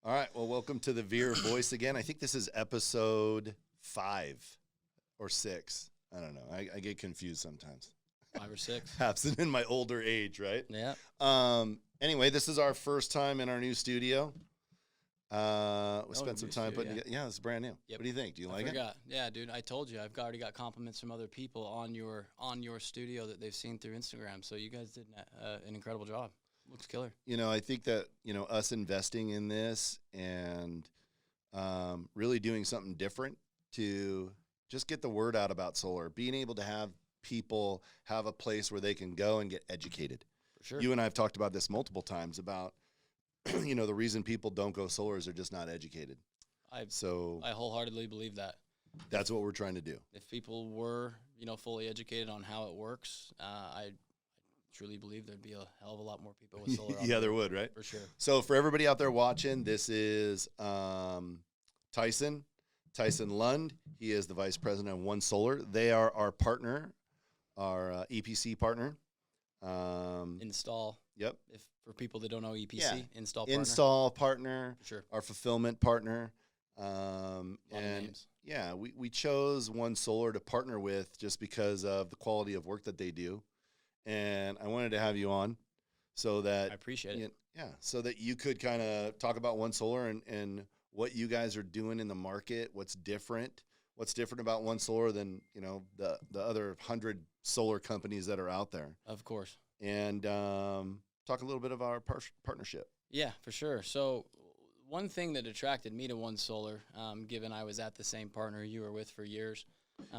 All right. Well, welcome to the VIR voice again. I think this is episode 5 or 6. I don't know. I get confused sometimes. 5 or 6. Happens in my older age, right? Yeah. Anyway, this is our first time in our new studio. We spent some time putting together. Yeah, it's brand new. Yep. What do you think? Do you like it? Yeah, dude. I told you I've already got compliments from other people on your studio that they've seen through Instagram. So you guys did an incredible job. Looks killer. You know, I think that, us investing in this and really doing something different to just get the word out about solar, being able to have people have a place where they can go and get educated. For sure. You and I have talked about this multiple times about, the reason people don't go solar is they're just not educated. I wholeheartedly believe that. That's what we're trying to do. If people were, fully educated on how it works, I truly believe there'd be a hell of a lot more people with solar. Yeah, there would, right? For sure. So for everybody out there watching, this is Tyson Lund. He is the vice president of 1Solar. They are our partner, our EPC partner. Install. Yep. For people that don't know EPC, yeah. Install partner. For sure. Our fulfillment partner. Names. Yeah, we chose 1Solar to partner with just because of the quality of work that they do. And I wanted to have you on so that I appreciate it. Yeah, so that you could kind of talk about 1Solar and what you guys are doing in the market, what's different about 1Solar than, the other 100 solar companies that are out there. Of course. And talk a little bit of our partnership. Yeah, for sure. So one thing that attracted me to 1Solar, given I was at the same partner you were with for years.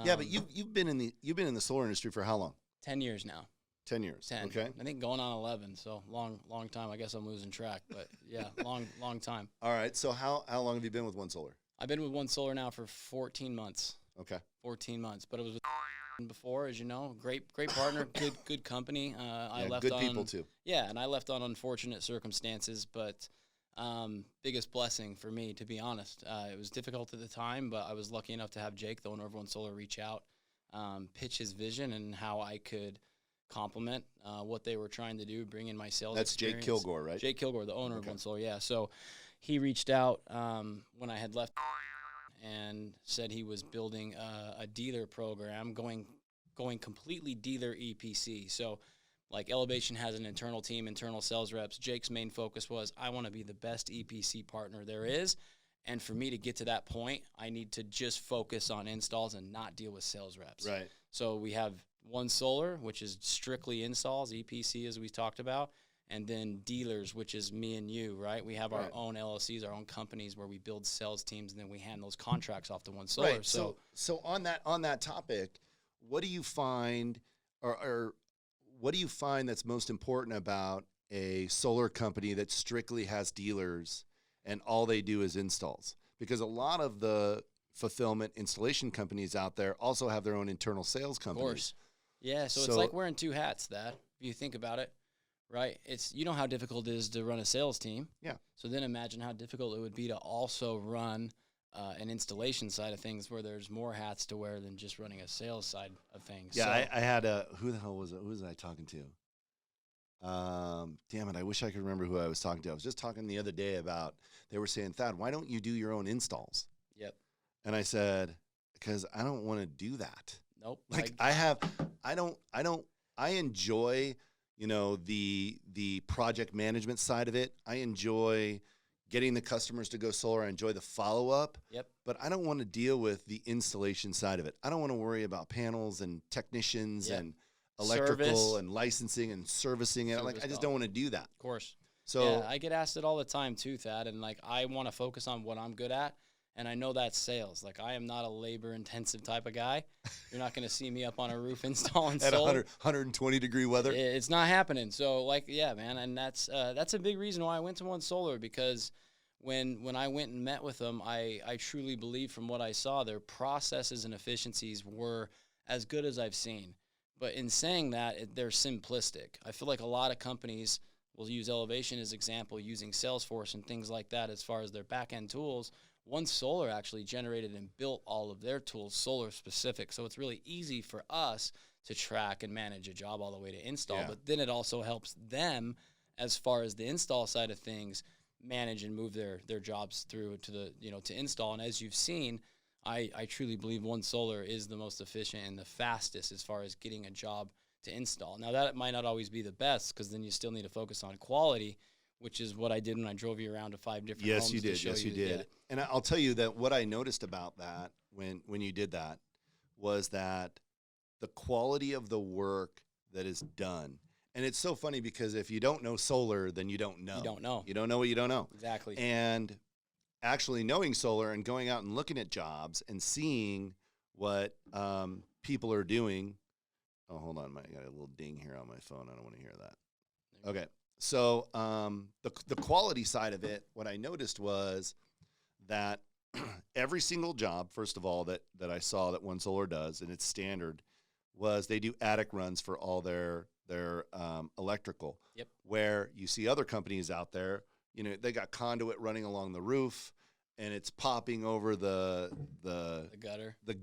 Yeah, but you've been in the solar industry for how long? 10 years now. 10 years. 10. Okay. I think going on 11. So long time. I guess I'm losing track, but yeah, long time. All right. So how long have you been with 1Solar? I've been with 1Solar now for 14 months. Okay. 14 months, but it was with before, as you know, great partner, good company. I left good on people too. Yeah, and I left on unfortunate circumstances, but biggest blessing for me, to be honest. It was difficult at the time, but I was lucky enough to have Jake, the owner of 1Solar, reach out, pitch his vision and how I could complement what they were trying to do, bring in my sales That's experience. Jake Kilgore, right? Jake Kilgore, the owner of 1Solar, yeah. So he reached out when I had left and said he was building a dealer program, going completely dealer EPC. So like Elevation has an internal team, internal sales reps. Jake's main focus was, I want to be the best EPC partner there is. And for me to get to that point, I need to just focus on installs and not deal with sales reps. Right. So we have 1Solar, which is strictly installs, EPC as we talked about, and then dealers, which is me and you, right? We have our own LLCs, our own companies where we build sales teams, and then we hand those contracts off to 1Solar. Right. So on that topic, what do you find or what do you find that's most important about a solar company that strictly has dealers and all they do is installs? Because a lot of the fulfillment installation companies out there also have their own internal sales companies. Of course. Yeah, so it's like wearing two hats, if you think about it, right? You know how difficult it is to run a sales team. Yeah. So then imagine how difficult it would be to also run an installation side of things where there's more hats to wear than just running a sales side of things. Yeah, so I had who the hell was it? Who was I talking to? Damn it, I wish I could remember who I was talking to. I was just talking the other day about, they were saying, Thad, why don't you do your own installs? Yep. And I said, because I don't want to do that. Nope. I enjoy, the project management side of it. I enjoy getting the customers to go solar. I enjoy the follow-up. Yep. But I don't want to deal with the installation side of it. I don't want to worry about panels and technicians and electrical and licensing and servicing it. I just don't want to do that. Of course. So yeah, I get asked it all the time too, Thad, and I want to focus on what I'm good at. And I know that's sales. I am not a labor-intensive type of guy. You're not going to see me up on a roof installing solar. At 120-degree weather? It's not happening. So, yeah, man. And that's a big reason why I went to 1Solar, because when I went and met with them, I truly believe from what I saw, their processes and efficiencies were as good as I've seen. But in saying that, they're simplistic. I feel like a lot of companies will use Elevation as example, using Salesforce and things like that as far as their back-end tools. 1Solar actually generated and built all of their tools solar specific. So it's really easy for us to track and manage a job all the way to install. Yeah. But then it also helps them as far as the install side of things, manage and move their jobs through to the, to install. And as you've seen, I truly believe 1Solar is the most efficient and the fastest as far as getting a job to install. Now, that might not always be the best, because then you still need to focus on quality, which is what I did when I drove you around to 5 different homes. Yes, you did. Yes, you did. Yeah. And I'll tell you that what I noticed about that when you did that was that the quality of the work that is done. And it's so funny, because if you don't know solar, then you don't know. You don't know. You don't know what you don't know. Exactly. And actually knowing solar and going out and looking at jobs and seeing what people are doing. Oh, hold on. I got a little ding here on my phone. I don't want to hear that. Okay. So the quality side of it, what I noticed was that every single job, first of all, that I saw that 1Solar does, and it's standard, was they do attic runs for all their electrical. Yep. Where you see other companies out there, they got conduit running along the roof, and it's popping over the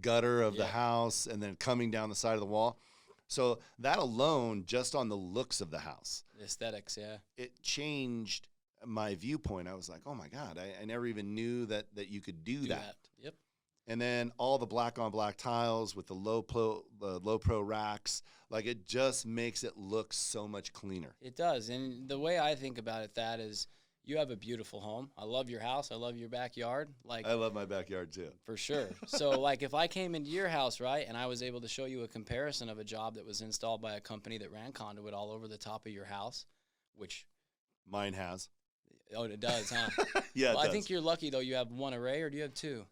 gutter of the house, and then coming down the side of the wall. So that alone, just on the looks of the house, The aesthetics, yeah. it changed my viewpoint. I was like, oh my God, I never even knew that you could do that. Yep. And then all the black on black tiles with the low pro racks, like, it just makes it look so much cleaner. It does. And the way I think about it, that is, you have a beautiful home. I love your house. I love your backyard. Like, I love my backyard too. For sure. So, like, if I came into your house, right, and I was able to show you a comparison of a job that was installed by a company that ran conduit all over the top of your house, which mine has. Oh, it does, huh? Yeah, well, I think you're lucky, though. You have one array, or do you have two?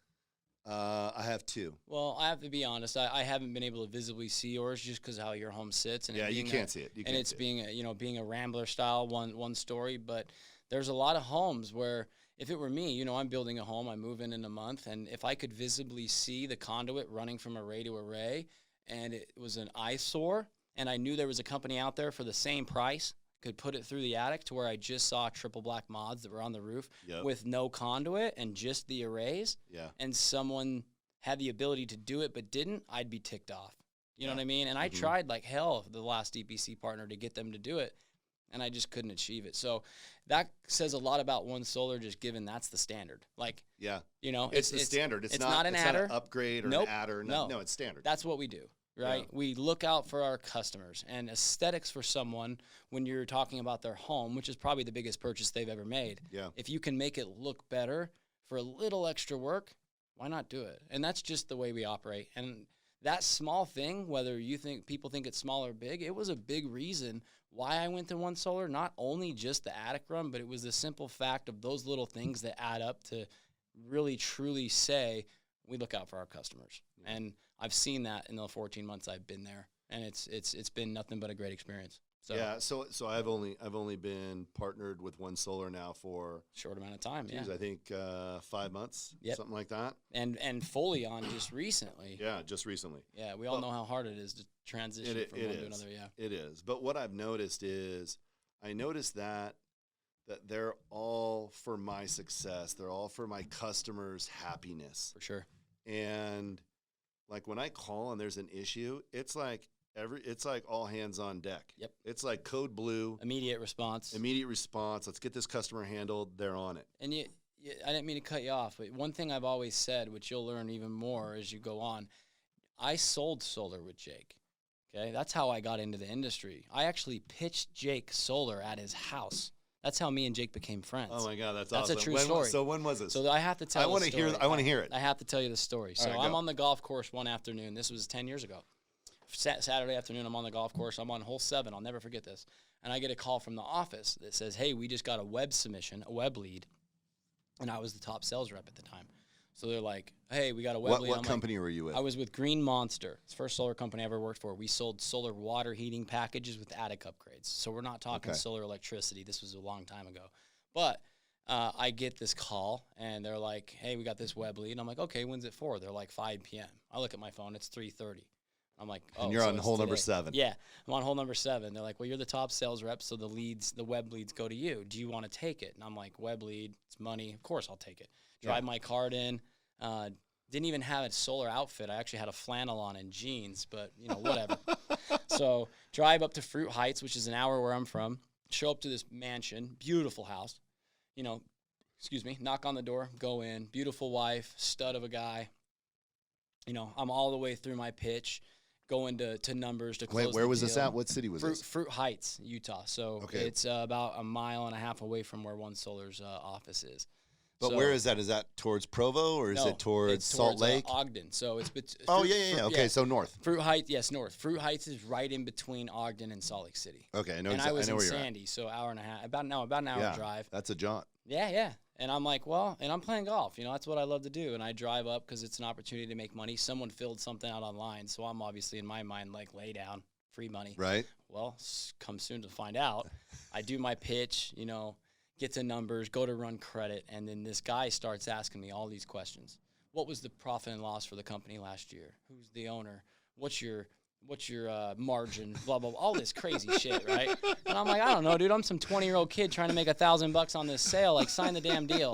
I have two. Well, I have to be honest. I haven't been able to visibly see yours, just because of how your home sits. And yeah, you can't see it. And it's being a Rambler style one story. But there's a lot of homes where, if it were me, I'm building a home, I move in a month, and if I could visibly see the conduit running from array to array, and it was an eyesore, and I knew there was a company out there for the same price, could put it through the attic to where I just saw triple black mods that were on the roof with no conduit and just the arrays, and someone had the ability to do it but didn't, I'd be ticked off. You know what I mean? And I tried like hell, the last EPC partner, to get them to do it, and I just couldn't achieve it. So that says a lot about 1Solar, just given that's the standard. Like, it's the standard. It's not an adder. Not an upgrade or an adder. No, it's standard. That's what we do. Right? Yeah. We look out for our customers, and aesthetics for someone, when you're talking about their home, which is probably the biggest purchase they've ever made. Yeah. If you can make it look better for a little extra work, why not do it? And that's just the way we operate. And that small thing, whether people think it's small or big, it was a big reason why I went to 1Solar. Not only just the attic run, but it was the simple fact of those little things that add up to really truly say we look out for our customers. Yeah. And I've seen that in the 14 months I've been there, and it's been nothing but a great experience. So yeah, so I've only been partnered with 1Solar now for short amount of time. I think 5 months, something like that, and fully on just recently. Yeah, just recently. Yeah, we all know how hard it is to transition from one to another. Yeah, it is. But what I've noticed is, that they're all for my success. They're all for my customers' happiness. For sure. And like, when I call and there's an issue, it's like all hands on deck. Yep. It's like code blue. Immediate response. Let's get this customer handled. They're on it. And I didn't mean to cut you off, but one thing I've always said, which you'll learn even more as you go on, I sold solar with Jake. Okay, that's how I got into the industry. I actually pitched Jake solar at his house. That's how me and Jake became friends. Oh my God, that's awesome. That's a true story. So when was this? So I have to tell. I want to hear. I want to hear it. I have to tell you the story. So I'm on the golf course one afternoon. This was 10 years ago. Saturday afternoon, I'm on the golf course. I'm on hole 7. I'll never forget this. And I get a call from the office that says, "Hey, we just got a web submission, a web lead," and I was the top sales rep at the time. So they're like, "Hey, we got a web lead." What company were you with? I was with Green Monster. It's the first solar company I ever worked for. We sold solar water heating packages with attic upgrades. So we're not talking solar electricity. This was a long time ago. But I get this call, and they're like, "Hey, we got this web lead." And I'm like, "Okay, when's it for?" They're like, 5 p.m. I look at my phone. It's 3:30. I'm like, "Oh." And you're on hole number 7. Yeah, I'm on hole number 7. They're like, "Well, you're the top sales rep, so the web leads go to you. Do you want to take it?" And I'm like, "Web lead, it's money. Of course I'll take it." Drive my card in. Didn't even have a solar outfit. I actually had a flannel on and jeans, but whatever. So drive up to Fruit Heights, which is an hour where I'm from. Show up to this mansion, beautiful house. excuse me, knock on the door, go in, beautiful wife, stud of a guy. You know, I'm all the way through my pitch, going to numbers to close. Wait, where the was deal. this at? What city was this? Fruit Heights, Utah. So it's about a mile and a half away from where 1Solar's office is. But where is that? Is that towards Provo or is it towards Salt Lake? Ogden. So it's Okay, so north. Fruit Heights, yes, north. Fruit Heights is right in between Ogden and Salt Lake City. Okay, I know. And I was in where you're Sandy, so hour and a half, about an hour drive. That's a jaunt. Yeah. And I'm like, well, and I'm playing golf. You know, that's what I love to do. And I drive up because it's an opportunity to make money. Someone filled something out online, so I'm obviously in my mind like, lay down, free money. Right. Well, come soon to find out. I do my pitch, you know, get to numbers, go to run credit, and then this guy starts asking me all these questions. What was the profit and loss for the company last year? Who's the owner? What's your margin? Blah, blah, blah, all this crazy shit, right? And I'm like, I don't know, dude. I'm some 20-year-old kid trying to make $1,000 on this sale. Like, sign the damn deal,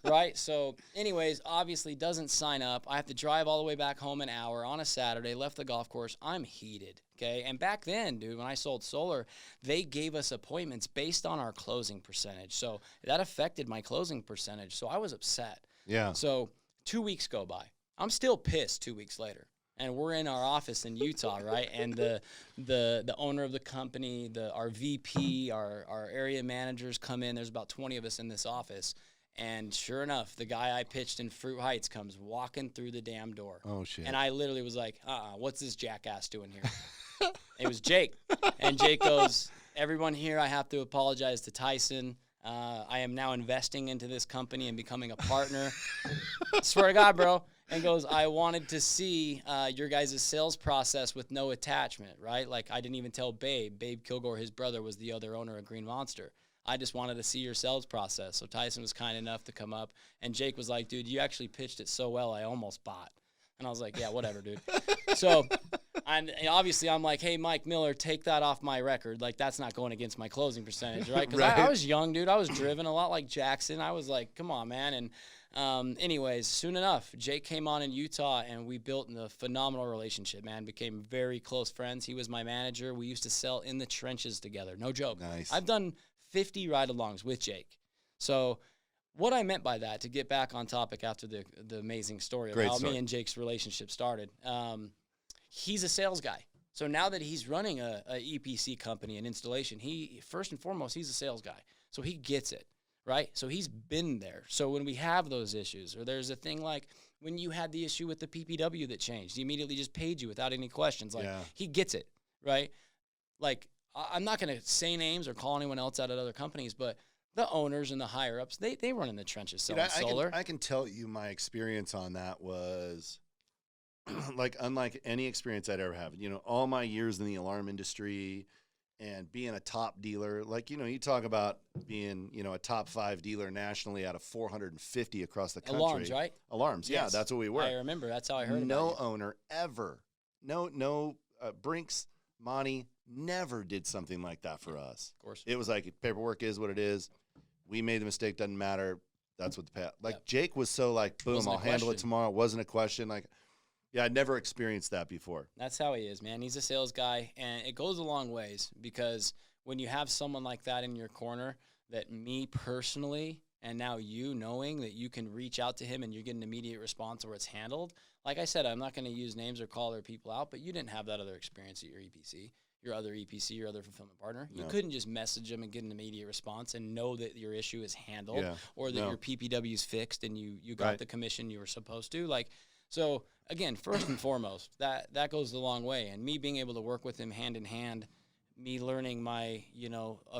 right? So, anyways, obviously doesn't sign up. I have to drive all the way back home an hour on a Saturday, left the golf course. I'm heated, okay? And back then, dude, when I sold solar, they gave us appointments based on our closing percentage. So that affected my closing percentage. So I was upset. Yeah. So 2 weeks go by. I'm still pissed 2 weeks later. And we're in our office in Utah, right? And the owner of the company, our VP, our area managers come in. There's about 20 of us in this office. And sure enough, the guy I pitched in Fruit Heights comes walking through the damn door. Oh, shit. And I literally was like, what's this jackass doing here? It was Jake. And Jake goes, everyone here, I have to apologize to Tyson. I am now investing into this company and becoming a partner. Swear to God, bro. And goes, I wanted to see your guys' sales process with no attachment, right? Like, I didn't even tell Babe. Babe Kilgore, his brother, was the other owner of Green Monster. I just wanted to see your sales process. So Tyson was kind enough to come up. And Jake was like, dude, you actually pitched it so well, I almost bought. And I was like, yeah, whatever, dude. So, and obviously, I'm like, hey, Mike Miller, take that off my record. Like, that's not going against my closing percentage, right? Because I was young, dude. I was driven a lot like Jackson. I was like, come on, man. And anyways, soon enough, Jake came on in Utah, and we built a phenomenal relationship, man. Became very close friends. He was my manager. We used to sell in the trenches together. No joke. Nice. I've done 50 ride-alongs with Jake. So what I meant by that, to get back on topic after the amazing story of how me and Jake's relationship started, he's a sales guy. So now that he's running a EPC company, an installation, he first and foremost, he's a sales guy. So he gets it, right? So he's been there. So when we have those issues, or there's a thing like when you had the issue with the PPW that changed, he immediately just paid you without any questions. Like, he gets it, right? Like, I'm not going to say names or call anyone else out at other companies, but the owners and the higher ups, they run in the trenches selling solar. I can tell you my experience on that was like unlike any experience I'd ever had. You know, all my years in the alarm industry and being a top dealer, like, you know, you talk about being, you know, a top 5 dealer nationally out of 450 across the country. Alarms, right? Alarms, yes. Yeah, that's what we were. I remember. That's how I heard about it. No owner ever, Brinks, Monty, never did something like that for us. Of course. It was like, paperwork is what it is. We made the mistake, doesn't matter. That's what the path. Like, Jake was so like, boom, I'll handle it tomorrow. It wasn't a question. Like, yeah, I'd never experienced that before. That's how he is, man. He's a sales guy, and it goes a long ways because when you have someone like that in your corner, that me personally, and now you knowing that you can reach out to him and you get an immediate response where it's handled. Like I said, I'm not going to use names or call other people out, but you didn't have that other experience at your EPC. Your other EPC, your other fulfillment partner. No. You couldn't just message them and get an immediate response and know that your issue is handled or that your PPW is fixed and you got the commission you were supposed to. Like, so again, first and foremost, that goes a long way. And me being able to work with him hand in hand, me learning my,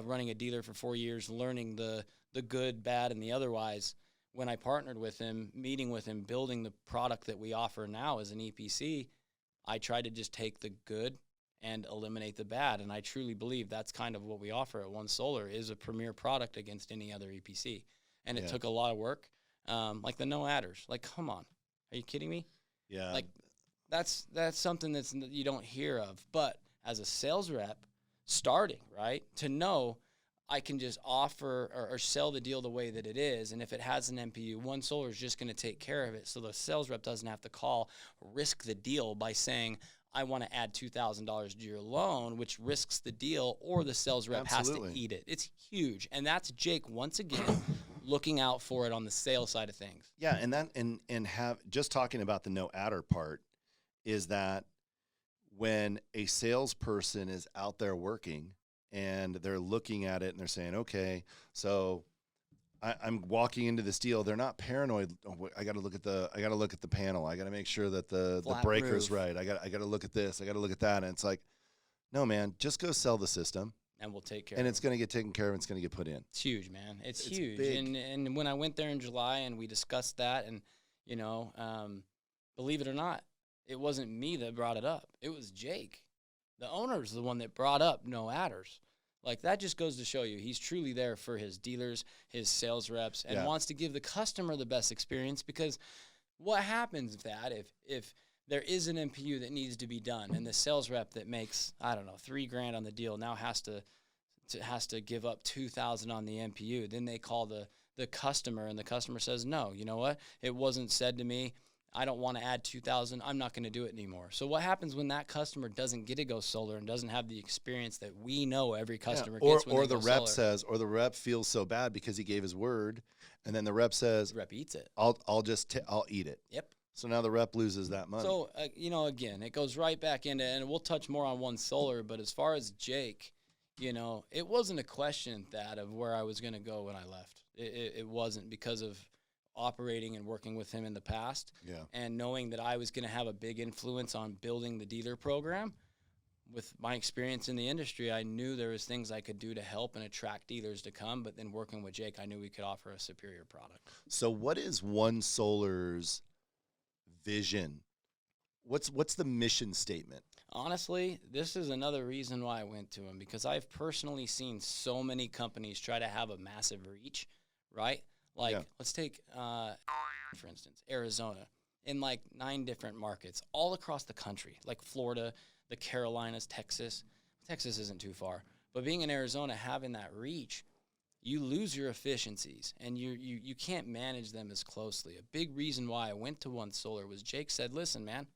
running a dealer for 4 years, learning the good, bad, and the otherwise. When I partnered with him, meeting with him, building the product that we offer now as an EPC, I tried to just take the good and eliminate the bad. And I truly believe that's kind of what we offer at 1Solar is a premier product against any other EPC. And it took a lot of work, like the no adders. Like, come on. Are you kidding me? Yeah. Like, that's something that you don't hear of. But as a sales rep, starting, right, to know I can just offer or sell the deal the way that it is. And if it has an MPU, 1Solar is just going to take care of it. So the sales rep doesn't have to risk the deal by saying, I want to add $2,000 to your loan, which risks the deal, or the sales rep has to eat it. It's huge. And that's Jake, once again, looking out for it on the sales side of things. Yeah, and have just talking about the no adder part is that when a salesperson is out there working and they're looking at it and they're saying, okay, so I'm walking into this deal. They're not paranoid. Oh, I got to look at the panel. I got to make sure that the breaker's right. I got to look at this. I got to look at that. And it's like, no, man, just go sell the system. And we'll take care and of it. it's going to get taken care of. And it's going to get put in. It's huge, man. It's huge. Big. And when I went there in July and we discussed that, and, you know, believe it or not, it wasn't me that brought it up. It was Jake. The owner's the one that brought up no adders. Like, that just goes to show you he's truly there for his dealers, his sales reps, and wants to give the customer the best experience, because what happens if there is an MPU that needs to be done and the sales rep that makes, I don't know, $3,000 on the deal now has to give up $2,000 on the MPU. Then they call the customer, and the customer says, no, you know what? It wasn't said to me. I don't want to add $2,000. I'm not going to do it anymore. So what happens when that customer doesn't get to go solar and doesn't have the experience that we know every customer gets when or they the go rep solar? says, or the rep feels so bad because he gave his word, and then the rep says, The rep eats it. I'll eat it. Yep. So now the rep loses that money. So, you know, again, it goes right back into, and we'll touch more on 1Solar, but as far as Jake, you know, it wasn't a question of where I was going to go when I left. It wasn't, because of operating and working with him in the past, and knowing that I was going to have a big influence on building the dealer program. With my experience in the industry, I knew there was things I could do to help and attract dealers to come, but then working with Jake, I knew we could offer a superior product. So what is 1Solar's vision? What's the mission statement? Honestly, this is another reason why I went to him, because I've personally seen so many companies try to have a massive reach, right? Like, let's take, for instance, Arizona, in like 9 different markets all across the country, like Florida, the Carolinas, Texas. Texas isn't too far. But being in Arizona, having that reach, you lose your efficiencies, and you can't manage them as closely. A big reason why I went to 1Solar was Jake said, listen, man,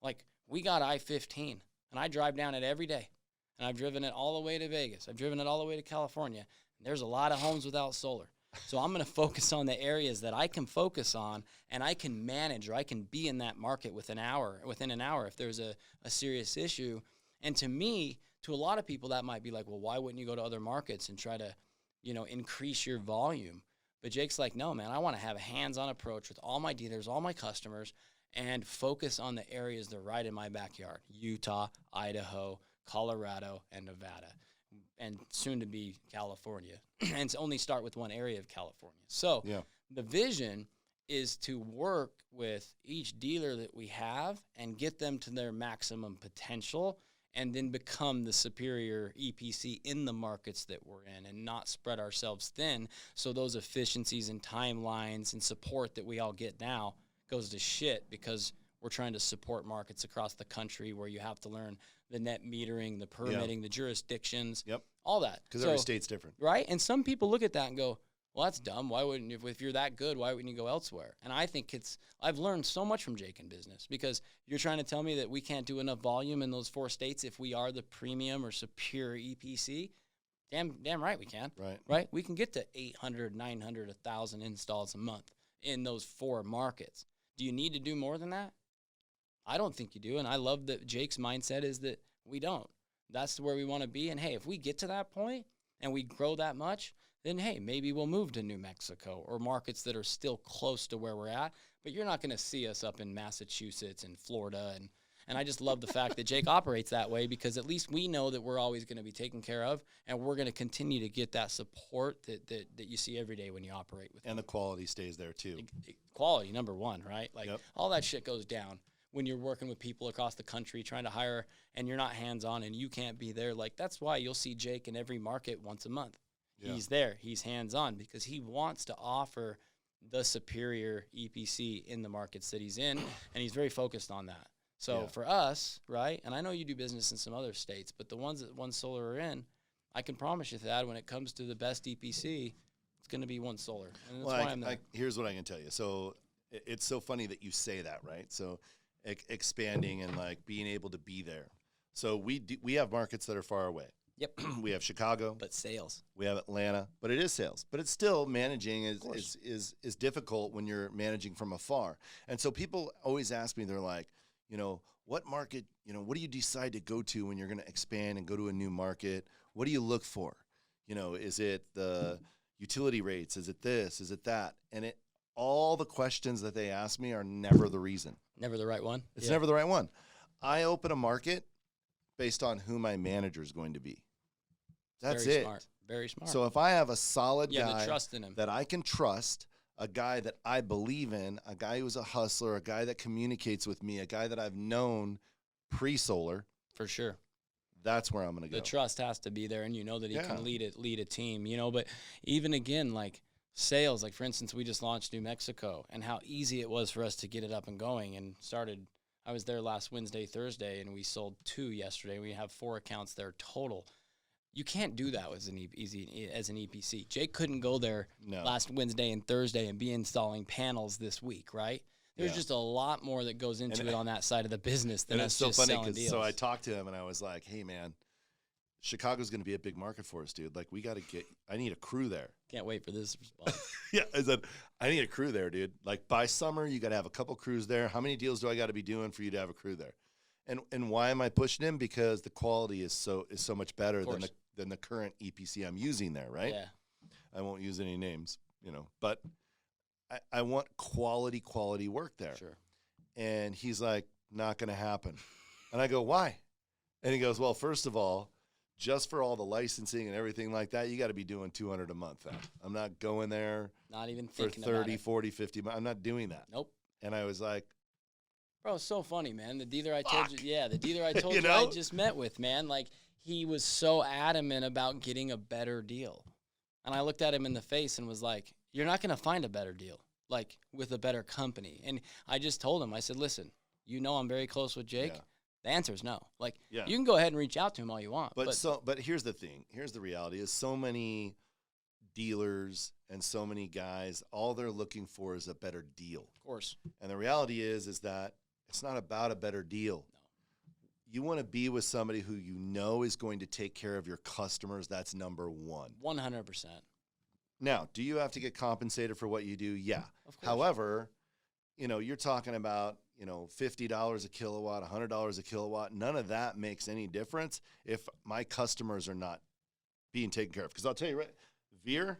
like, we got I-15, and I drive down it every day. And I've driven it all the way to Vegas. I've driven it all the way to California. And there's a lot of homes without solar. So I'm going to focus on the areas that I can focus on, and I can manage, or I can be in that market within an hour if there's a serious issue. And to me, to a lot of people, that might be like, well, why wouldn't you go to other markets and try to, you know, increase your volume? But Jake's like, no, man, I want to have a hands-on approach with all my dealers, all my customers, and focus on the areas that are right in my backyard: Utah, Idaho, Colorado, and Nevada, and soon to be California, and only start with one area of California. So the vision is to work with each dealer that we have and get them to their maximum potential, and then become the superior EPC in the markets that we're in, and not spread ourselves thin, so those efficiencies and timelines and support that we all get now goes to shit, because we're trying to support markets across the country where you have to learn the net metering, the permitting, the jurisdictions, all that. Because every state's different. Right? And some people look at that and go, well, that's dumb. Why wouldn't you, if you're that good, why wouldn't you go elsewhere? And I think I've learned so much from Jake in business, because you're trying to tell me that we can't do enough volume in those 4 states if we are the premium or superior EPC. Damn right we can. Right? We can get to 800, 900, 1,000 installs a month in those 4 markets. Do you need to do more than that? I don't think you do, and I love that Jake's mindset is that we don't. That's where we want to be, and hey, if we get to that point and we grow that much, then hey, maybe we'll move to New Mexico or markets that are still close to where we're at, but you're not going to see us up in Massachusetts and Florida, and I just love the fact that Jake operates that way, because at least we know that we're always going to be taken care of, and we're going to continue to get that support that you see every day when you operate with him. And the quality stays there too. Quality, number one, right? Like, all that shit goes down when you're working with people across the country trying to hire, and you're not hands-on and you can't be there. Like, that's why you'll see Jake in every market once a month. He's there. He's hands-on, because he wants to offer the superior EPC in the markets that he's in, and he's very focused on that. So for us, right, and I know you do business in some other states, but the ones that 1Solar are in, I can promise you that when it comes to the best EPC, it's going to be 1Solar. And that's why I'm there. Here's what I can tell you. So it's so funny that you say that, right? So expanding and like being able to be there. So we have markets that are far away. Yep. We have Chicago. But sales. We have Atlanta. But it is sales. But it's still managing course. is difficult when you're managing from afar. And so people always ask me, they're like, what market, what do you decide to go to when you're going to expand and go to a new market? What do you look for? Is it the utility rates? Is it this? Is it that? And all the questions that they ask me are never the reason. Never the right one? It's never the right one. I open a market based on who my manager is going to be. That's Very it. Smart. Very smart. So if I have a solid guy the trust in him. that I can trust, a guy that I believe in, a guy who's a hustler, a guy that communicates with me, a guy that I've known pre-solar. For sure. That's where I'm going to go. The trust has to be there, and that he can lead a team, But even again, like sales, like for instance, we just launched New Mexico, and how easy it was for us to get it up and going and started. I was there last Wednesday, Thursday, and we sold 2 yesterday. We have 4 accounts there total. You can't do that as an EPC. Jake couldn't go there last Wednesday and Thursday and be installing panels this week, right? There's just a lot more that goes into it on that side of the business than us just selling deals. So I talked to him and I was like, hey, man, Chicago's going to be a big market for us, dude. Like, I need a crew there. Can't wait for this response. Yeah, I said, I need a crew there, dude. Like, by summer, you got to have a couple crews there. How many deals do I got to be doing for you to have a crew there? And why am I pushing him? Because the quality is so much better than the current EPC I'm using there, right? Yeah. I won't use any names, but I want quality work there. Sure. And he's like, not going to happen. And I go, why? And he goes, well, first of all, just for all the licensing and everything like that, you got to be doing $200 a month. I'm not going there. Not even for thinking 30, about it. 40, 50. I'm not doing that. Nope. And I was like, bro, it's so funny, man. The dealer I told you, I just met with, man, like he was so adamant about getting a better deal. And I looked at him in the face and was like, you're not going to find a better deal, like with a better company. And I just told him, I said, listen, I'm very close with Jake. Yeah. The answer is no. Like, you can go ahead and reach out to him all you want. But here's the thing. Here's the reality is so many dealers and so many guys, all they're looking for is a better deal. Of course. And the reality is that it's not about a better deal. No. You want to be with somebody who is going to take care of your customers. That's number one. 100%. Now, do you have to get compensated for what you do? Yeah. Of course. However, you're talking about, $50 a kilowatt, $100 a kilowatt. None of that makes any difference if my customers are not being taken care of. Because I'll tell you, right, VIR,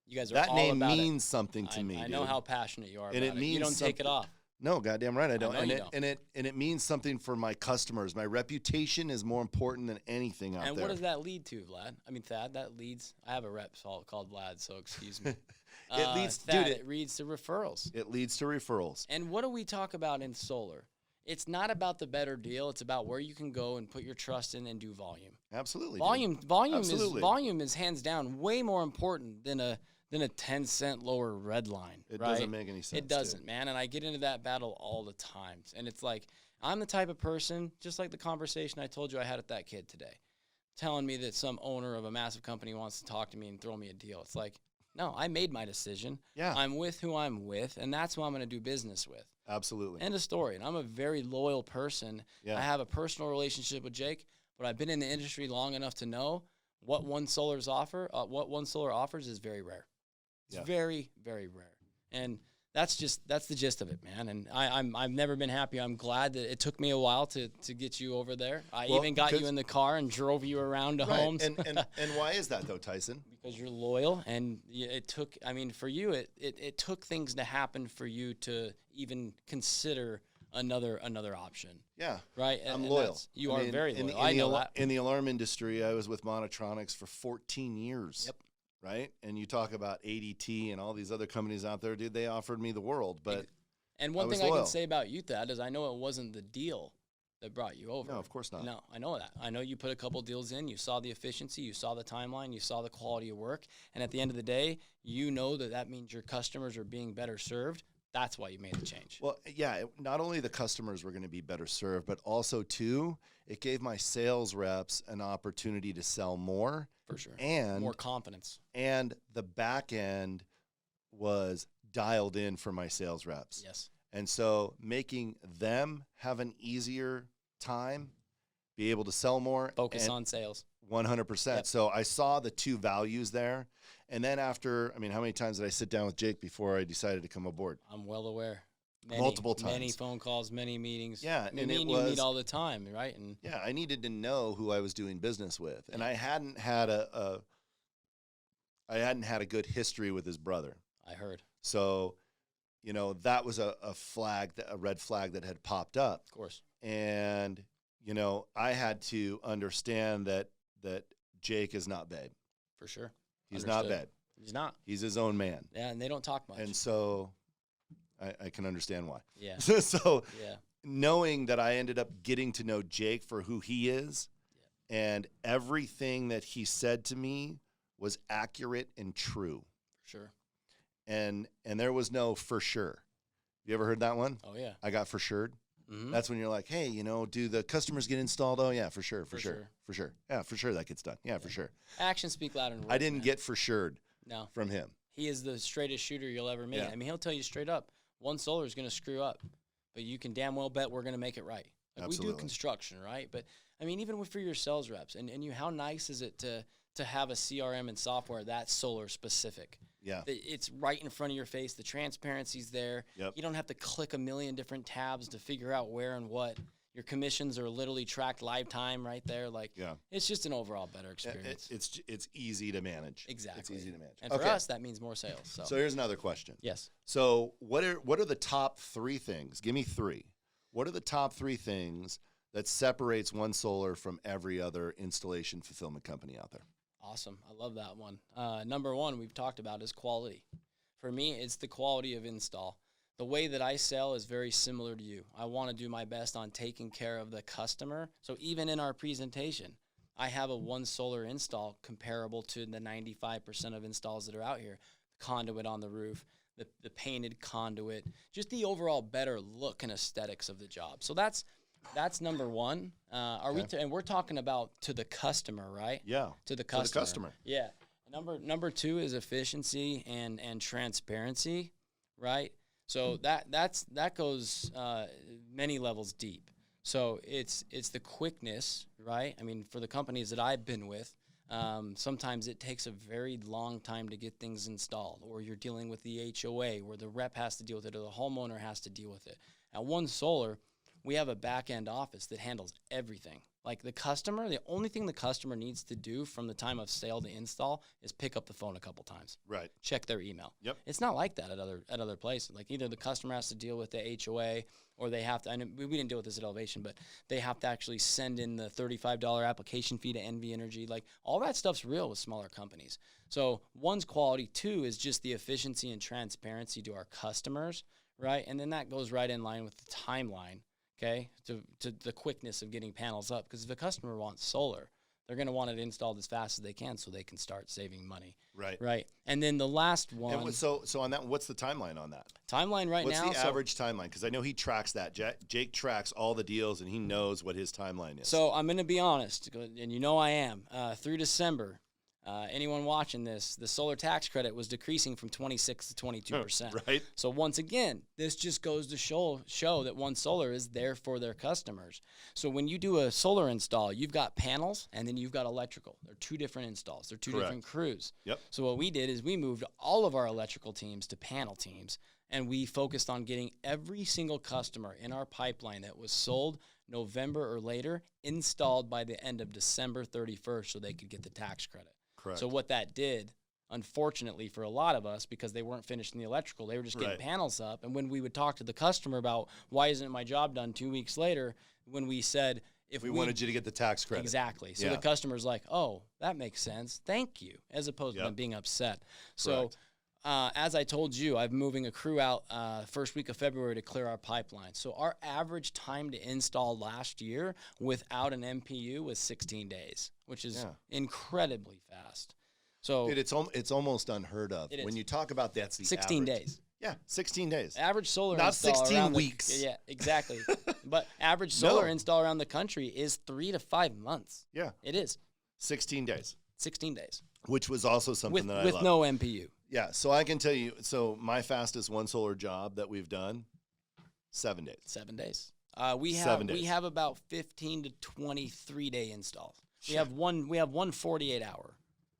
you guys are that all name about means something to me. I know how passionate you are and about it. Means you don't take it off. No, goddamn right I don't. I know you don't. And it means something for my customers. My reputation is more important than anything out there. And what does that lead to, Vlad? I mean, Thad, that leads. I have a rep called Vlad, so excuse me. It leads, Thad, it leads to referrals. It leads to referrals. And what do we talk about in solar? It's not about the better deal. It's about where you can go and put your trust in and do volume. Absolutely. Volume is hands down way more important than a 10-cent lower red line. It doesn't make any sense. It doesn't, man. And I get into that battle all the time. And it's like, I'm the type of person, just like the conversation I told you I had with that kid today, telling me that some owner of a massive company wants to talk to me and throw me a deal. It's like, no, I made my decision. Yeah. I'm with who I'm with, and that's who I'm going to do business with. Absolutely. End of story. And I'm a very loyal person. Yeah. I have a personal relationship with Jake, but I've been in the industry long enough to know what 1Solar offers is very rare. It's very, very rare. And that's the gist of it, man. And I've never been happy. I'm glad that it took me a while to get you over there. I even got you in the car and drove you around to homes. And why is that though, Tyson? Because you're loyal, and it took. I mean, for you, it took things to happen for you to even consider another option. Yeah, right. I'm loyal. You are very loyal. I know that. In the alarm industry, I was with Monotronics for 14 years. Yep. Right? And you talk about ADT and all these other companies out there, dude, they offered me the world. But one thing I can say about you, Thad, is I know it wasn't the deal that brought you over. No, of course not. No, I know that. I know you put a couple deals in, you saw the efficiency, you saw the timeline, you saw the quality of work, and at the end of the day, you know that means your customers are being better served. That's why you made the change. Well, yeah, not only the customers were going to be better served, but also, too, it gave my sales reps an opportunity to sell more. For sure. And more confidence. And the back end was dialed in for my sales reps. Yes. And so making them have an easier time, be able to sell more. Focus on sales. 100%. Yep. So I saw the two values there. And then after, I mean, how many times did I sit down with Jake before I decided to come aboard? I'm well aware. Multiple times. Many phone calls, many meetings. Yeah, I and mean, it you was meet all the time, right? And yeah, I needed to know who I was doing business with, and I hadn't had a good history with his brother. I heard. So, that was a red flag that had popped up. Of course. And I had to understand that Jake is not Babe. For sure. He's Understood. not Babe. He's not. He's his own man. Yeah, and they don't talk much. And so I can understand why. Yeah. So Yeah. knowing that I ended up getting to know Jake for who he is, and everything that he said to me was accurate and true. For sure. And there was no for sure. You ever heard that one? Oh, yeah. I got for sure. Mm-hmm. That's when you're like, hey, do the customers get installed? Oh, yeah, for sure. For sure. Yeah, for sure that gets done. Yeah, for sure. Actions speak louder than words. I didn't man. get for sure No. from him. He is the straightest shooter you'll ever meet. Yeah. I mean, he'll tell you straight up, 1Solar is going to screw up, but you can damn well bet we're going to make it right. Like Absolutely. we do construction, right? But I mean, even for your sales reps, and how nice is it to have a CRM and software that's solar specific? Yeah. It's right in front of your face. The transparency's there. Yep. You don't have to click a million different tabs to figure out where and what. Your commissions are literally tracked lifetime right there. Like, Yeah. it's just an overall better experience. It's easy to manage. Exactly. It's easy to manage. And for us, that means more sales. So here's another question. Yes. So what are the top 3 things? Give me 3. What are the top 3 things that separates 1Solar from every other installation fulfillment company out there? Awesome. I love that one. Number 1 we've talked about is quality. For me, it's the quality of install. The way that I sell is very similar to you. I want to do my best on taking care of the customer. So even in our presentation, I have a 1Solar install comparable to the 95% of installs that are out here. Conduit on the roof, the painted conduit, just the overall better look and aesthetics of the job. So that's number 1. And we're talking about to the customer, right? Yeah. To the customer. To the customer. Yeah. Number 2 is efficiency and transparency, right? So that goes many levels deep. So it's the quickness, right? I mean, for the companies that I've been with, sometimes it takes a very long time to get things installed, or you're dealing with the HOA where the rep has to deal with it or the homeowner has to deal with it. At 1Solar, we have a back-end office that handles everything. Like the only thing the customer needs to do from the time of sale to install is pick up the phone a couple times. Right. Check their email. Yep. It's not like that at other places. Like either the customer has to deal with the HOA, or they have to. I know we didn't deal with this at Elevation, but they have to actually send in the $35 application fee to NV Energy. Like all that stuff's real with smaller companies. So 1's quality, 2 is just the efficiency and transparency to our customers, right? And then that goes right in line with the timeline. Okay, to the quickness of getting panels up, because if a customer wants solar, they're going to want it installed as fast as they can so they can start saving money. Right. Right. And then the last one. And so on that, what's the timeline on that? Timeline now. What's the average timeline? Because I know he tracks that. Jake tracks all the deals, and he knows what his timeline is. So I'm going to be honest, and I am. Through December, anyone watching this, the solar tax credit was decreasing from 26 to 22%. Right. So once again, this just goes to show that 1Solar is there for their customers. So when you do a solar install, you've got panels and then you've got electrical. They're 2 different installs. They're 2 different crews. Yep. So what we did is we moved all of our electrical teams to panel teams, and we focused on getting every single customer in our pipeline that was sold November or later installed by the end of December 31st so they could get the tax credit. Correct. So what that did, unfortunately for a lot of us, because they weren't finishing the electrical, they were just getting panels up. And when we would talk to the customer about why isn't my job done 2 weeks later, when we said, if we wanted you to get the tax credit. Exactly. So the customer's like, oh, that makes sense. Thank you, as opposed to them being upset. So as I told you, I'm moving a crew out first week of February to clear our pipeline. So our average time to install last year without an MPU was 16 days, which is incredibly fast. So dude, it's almost unheard of. When you talk about that's the 16 average. days. Yeah, 16 days. Average solar not install 16 around weeks. Yeah, exactly. But average solar install around the country is 3 to 5 months. Yeah. It is. 16 days. 16 days. Which was also something that I love. With no MPU. Yeah, so I can tell you, so my fastest 1Solar job that we've done, 7 days. 7 days. We have about 15 to 23 day installs. We have one 48-hour.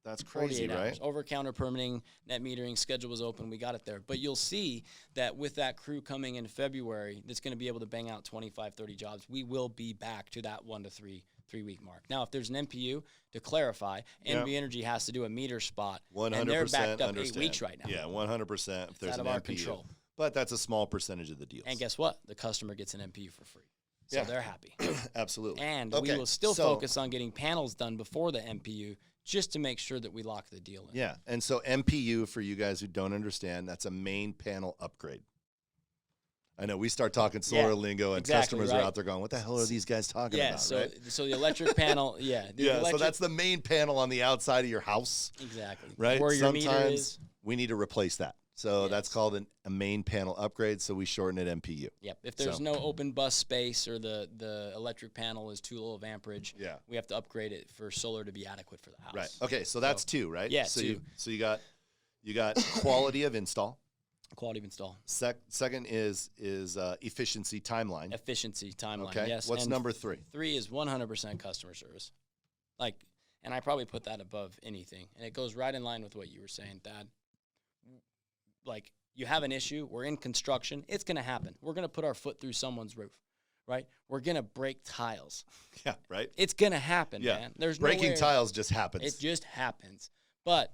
That's crazy, 48 right? hours. Over-counter permitting, net metering, schedule was open. We got it there. But you'll see that with that crew coming in February that's going to be able to bang out 25, 30 jobs, we will be back to that 1 to 3-week mark. Now, if there's an MPU, to clarify, NV Energy has to do a meter spot, 100% and they're backed up understand. 8 weeks right now. Yeah, 100% if there's out an of our MPU. control. But that's a small percentage of the deals. And guess what? The customer gets an MPU for free. So they're happy. Absolutely. And we will still focus on getting panels done before the MPU just to make sure that we lock the deal in. Yeah, and so MPU, for you guys who don't understand, that's a main panel upgrade. I know we start talking solar lingo, and customers are out there going, what the hell are these guys talking about? So the electric panel, so that's the main panel on the outside of your house. Exactly. Right? Where your meter Sometimes is. we need to replace that. So that's called a main panel upgrade, so we shorten it MPU. Yep. If there's no open bus space or the electric panel is too low of amperage, we have to upgrade it for solar to be adequate for the house. Right. Okay, so that's two, right? Yeah, so two. You got quality of install. Quality of install. Second is efficiency timeline. Efficiency timeline. Okay. Yes. What's and number 3? 3 is 100% customer service. And I probably put that above anything. And it goes right in line with what you were saying, Thad. You have an issue, we're in construction, it's going to happen. We're going to put our foot through someone's roof, right? We're going to break tiles. Yeah, right? It's going to happen, man. There's breaking tiles just happens. It just happens. But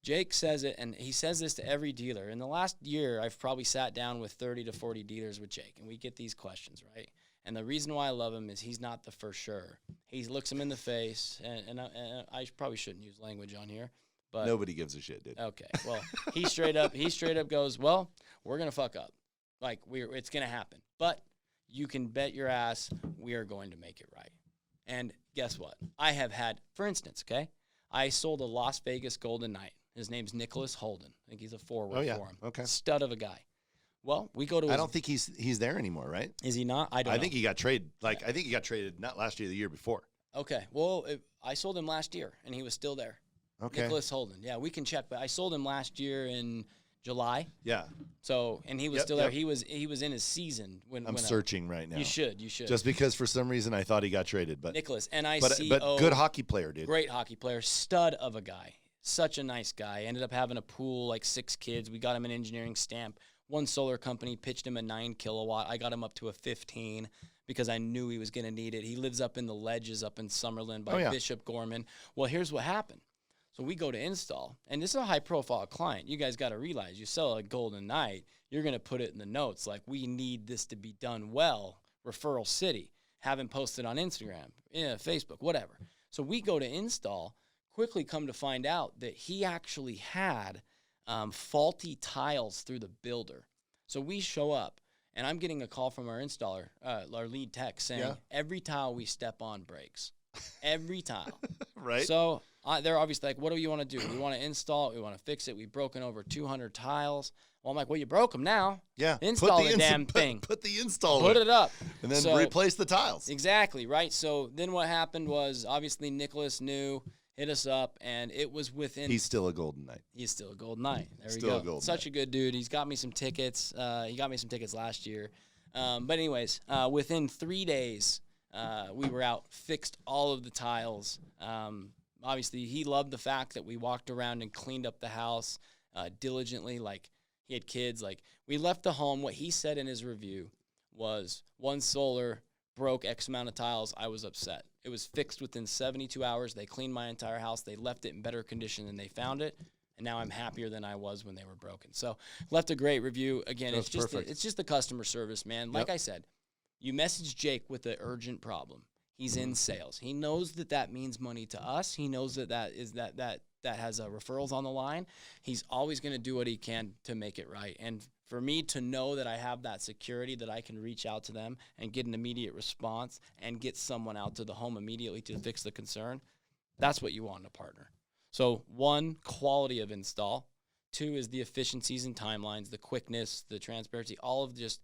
Jake says it, and he says this to every dealer. In the last year, I've probably sat down with 30 to 40 dealers with Jake, and we get these questions, right? And the reason why I love him is he's not the for sure. He looks him in the face, and I probably shouldn't use language on here. But nobody gives a shit, dude. Okay, well, he straight up goes, well, we're gonna fuck up, it's gonna happen, but you can bet your ass we are going to make it right. And guess what? I have had, for instance, I sold a Las Vegas Golden Knight. His name's Nicholas Holden. I think he's a forward for him. Okay, stud of a guy. Well, we go to. I don't think he's there anymore, right? Is he not? I think he got traded. I think he got traded not last year, the year before. Okay, well, I sold him last year, and he was still there. Okay. Nicholas Holden. Yeah, we can check, but I sold him last year in July. Yeah. So, and he was still there. He was in his season when I'm searching right now. You should. Just because for some reason I thought he got traded, but Nicholas, NICO. But good hockey player, dude. Great hockey player, stud of a guy. Such a nice guy. Ended up having a pool, 6 kids. We got him an engineering stamp. 1Solar company pitched him a 9 kilowatt. I got him up to a 15 because I knew he was going to need it. He lives up in the ledges up in Summerlin by Bishop Gorman. Well, here's what happened. So we go to install, and this is a high-profile client. You guys got to realize, you sell a Golden Knight, you're going to put it in the notes, we need this to be done well, referral city, have him posted on Instagram, Facebook, whatever. So we go to install, quickly come to find out that he actually had faulty tiles through the builder. So we show up, and I'm getting a call from our installer, our lead tech, saying every tile we step on breaks. Every tile. Right. So they're obviously what do you want to do? We want to install it. We want to fix it. We've broken over 200 tiles. Well, I'm like, well, you broke them now. Yeah. Install the damn thing. Put the install. Put it up. And then replace the tiles. Exactly, right? So then what happened was, obviously, Nicholas knew, hit us up, and it was within... He's still a Golden Knight. He's still a Golden Knight. There still we go. A Such a good dude. He's got me some tickets. He got me some tickets last year. But anyways, within 3 days... we were out, fixed all of the tiles. Obviously, he loved the fact that we walked around and cleaned up the house diligently. He had kids. We left the home. What he said in his review was 1Solar broke X amount of tiles. I was upset. It was fixed within 72 hours. They cleaned my entire house. They left it in better condition than they found it. And now I'm happier than I was when they were broken. So left a great review. Again, it's just the customer service, man. Like I said, you message Jake with an urgent problem. He's in sales. He knows that means money to us. He knows that has referrals on the line. He's always going to do what he can to make it right. And for me to know that I have that security, that I can reach out to them and get an immediate response and get someone out to the home immediately to fix the concern, that's what you want in a partner. So 1, quality of install. 2 is the efficiencies and timelines, the quickness, the transparency, all of just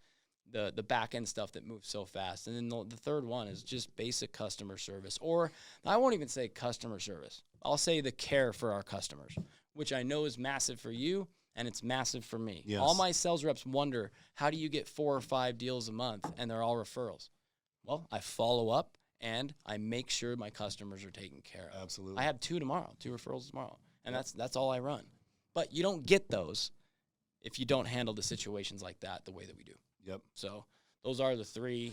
the back end stuff that moves so fast. And then the third one is just basic customer service, or I won't even say customer service. I'll say the care for our customers, which I know is massive for you and it's massive for me. Yes. All my sales reps wonder, how do you get 4 or 5 deals a month and they're all referrals? Well, I follow up and I make sure my customers are taken care of. Absolutely. I have 2 referrals tomorrow, and that's all I run. But you don't get those if you don't handle the situations like that the way that we do. Yep. So those are the 3,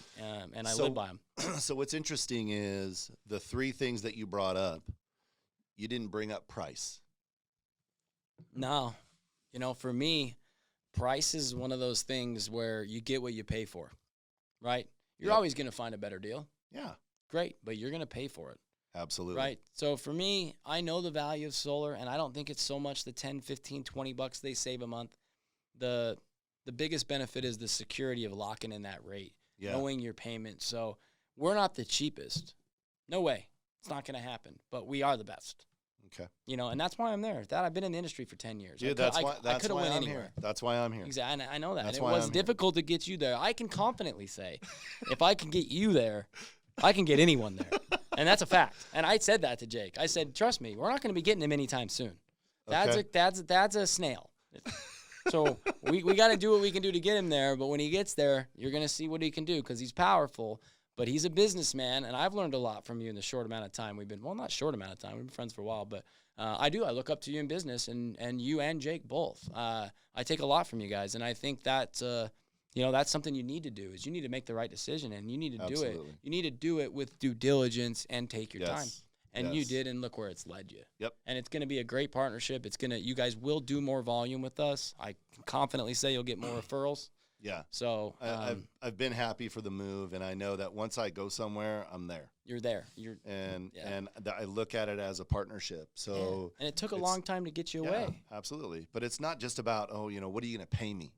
and I live by them. So what's interesting is the 3 things that you brought up, you didn't bring up price. No. For me, price is one of those things where you get what you pay for, right? You're always going to find a better deal. Yeah. Great, but you're going to pay for it. Absolutely. Right? So for me, I know the value of solar, and I don't think it's so much the 10, 15, 20 bucks they save a month. The biggest benefit is the security of locking in that rate, knowing your payment. So we're not the cheapest. No way. It's not going to happen, but we are the best. Okay. And that's why I'm there. I've been in the industry for 10 years. Dude, that's why I'm here. That's why I'm here. Exactly. I know that. That's and it why was I'm difficult to get you there. I can confidently say, if I can get you there, I can get anyone there. And that's a fact. And I said that to Jake. I said, trust me, we're not going to be getting him anytime soon. That's a snail. So we got to do what we can do to get him there. But when he gets there, you're going to see what he can do because he's powerful. But he's a businessman, and I've learned a lot from you in the short amount of time we've been. Well, not short amount of time. We've been friends for a while, but I do. I look up to you in business, and you and Jake both. I take a lot from you guys, and I think that that's something you need to do. Is you need to make the right decision, and you need to do it. You need to do it with due diligence and take your time. And you did, and look where it's led you. Yep. And it's going to be a great partnership. You guys will do more volume with us. I can confidently say you'll get more referrals. Yeah. So I've been happy for the move, and I know that once I go somewhere, I'm there. You're there. I look at it as a partnership. So and it took a long time to get you away. Absolutely. But it's not just about what are you going to pay me?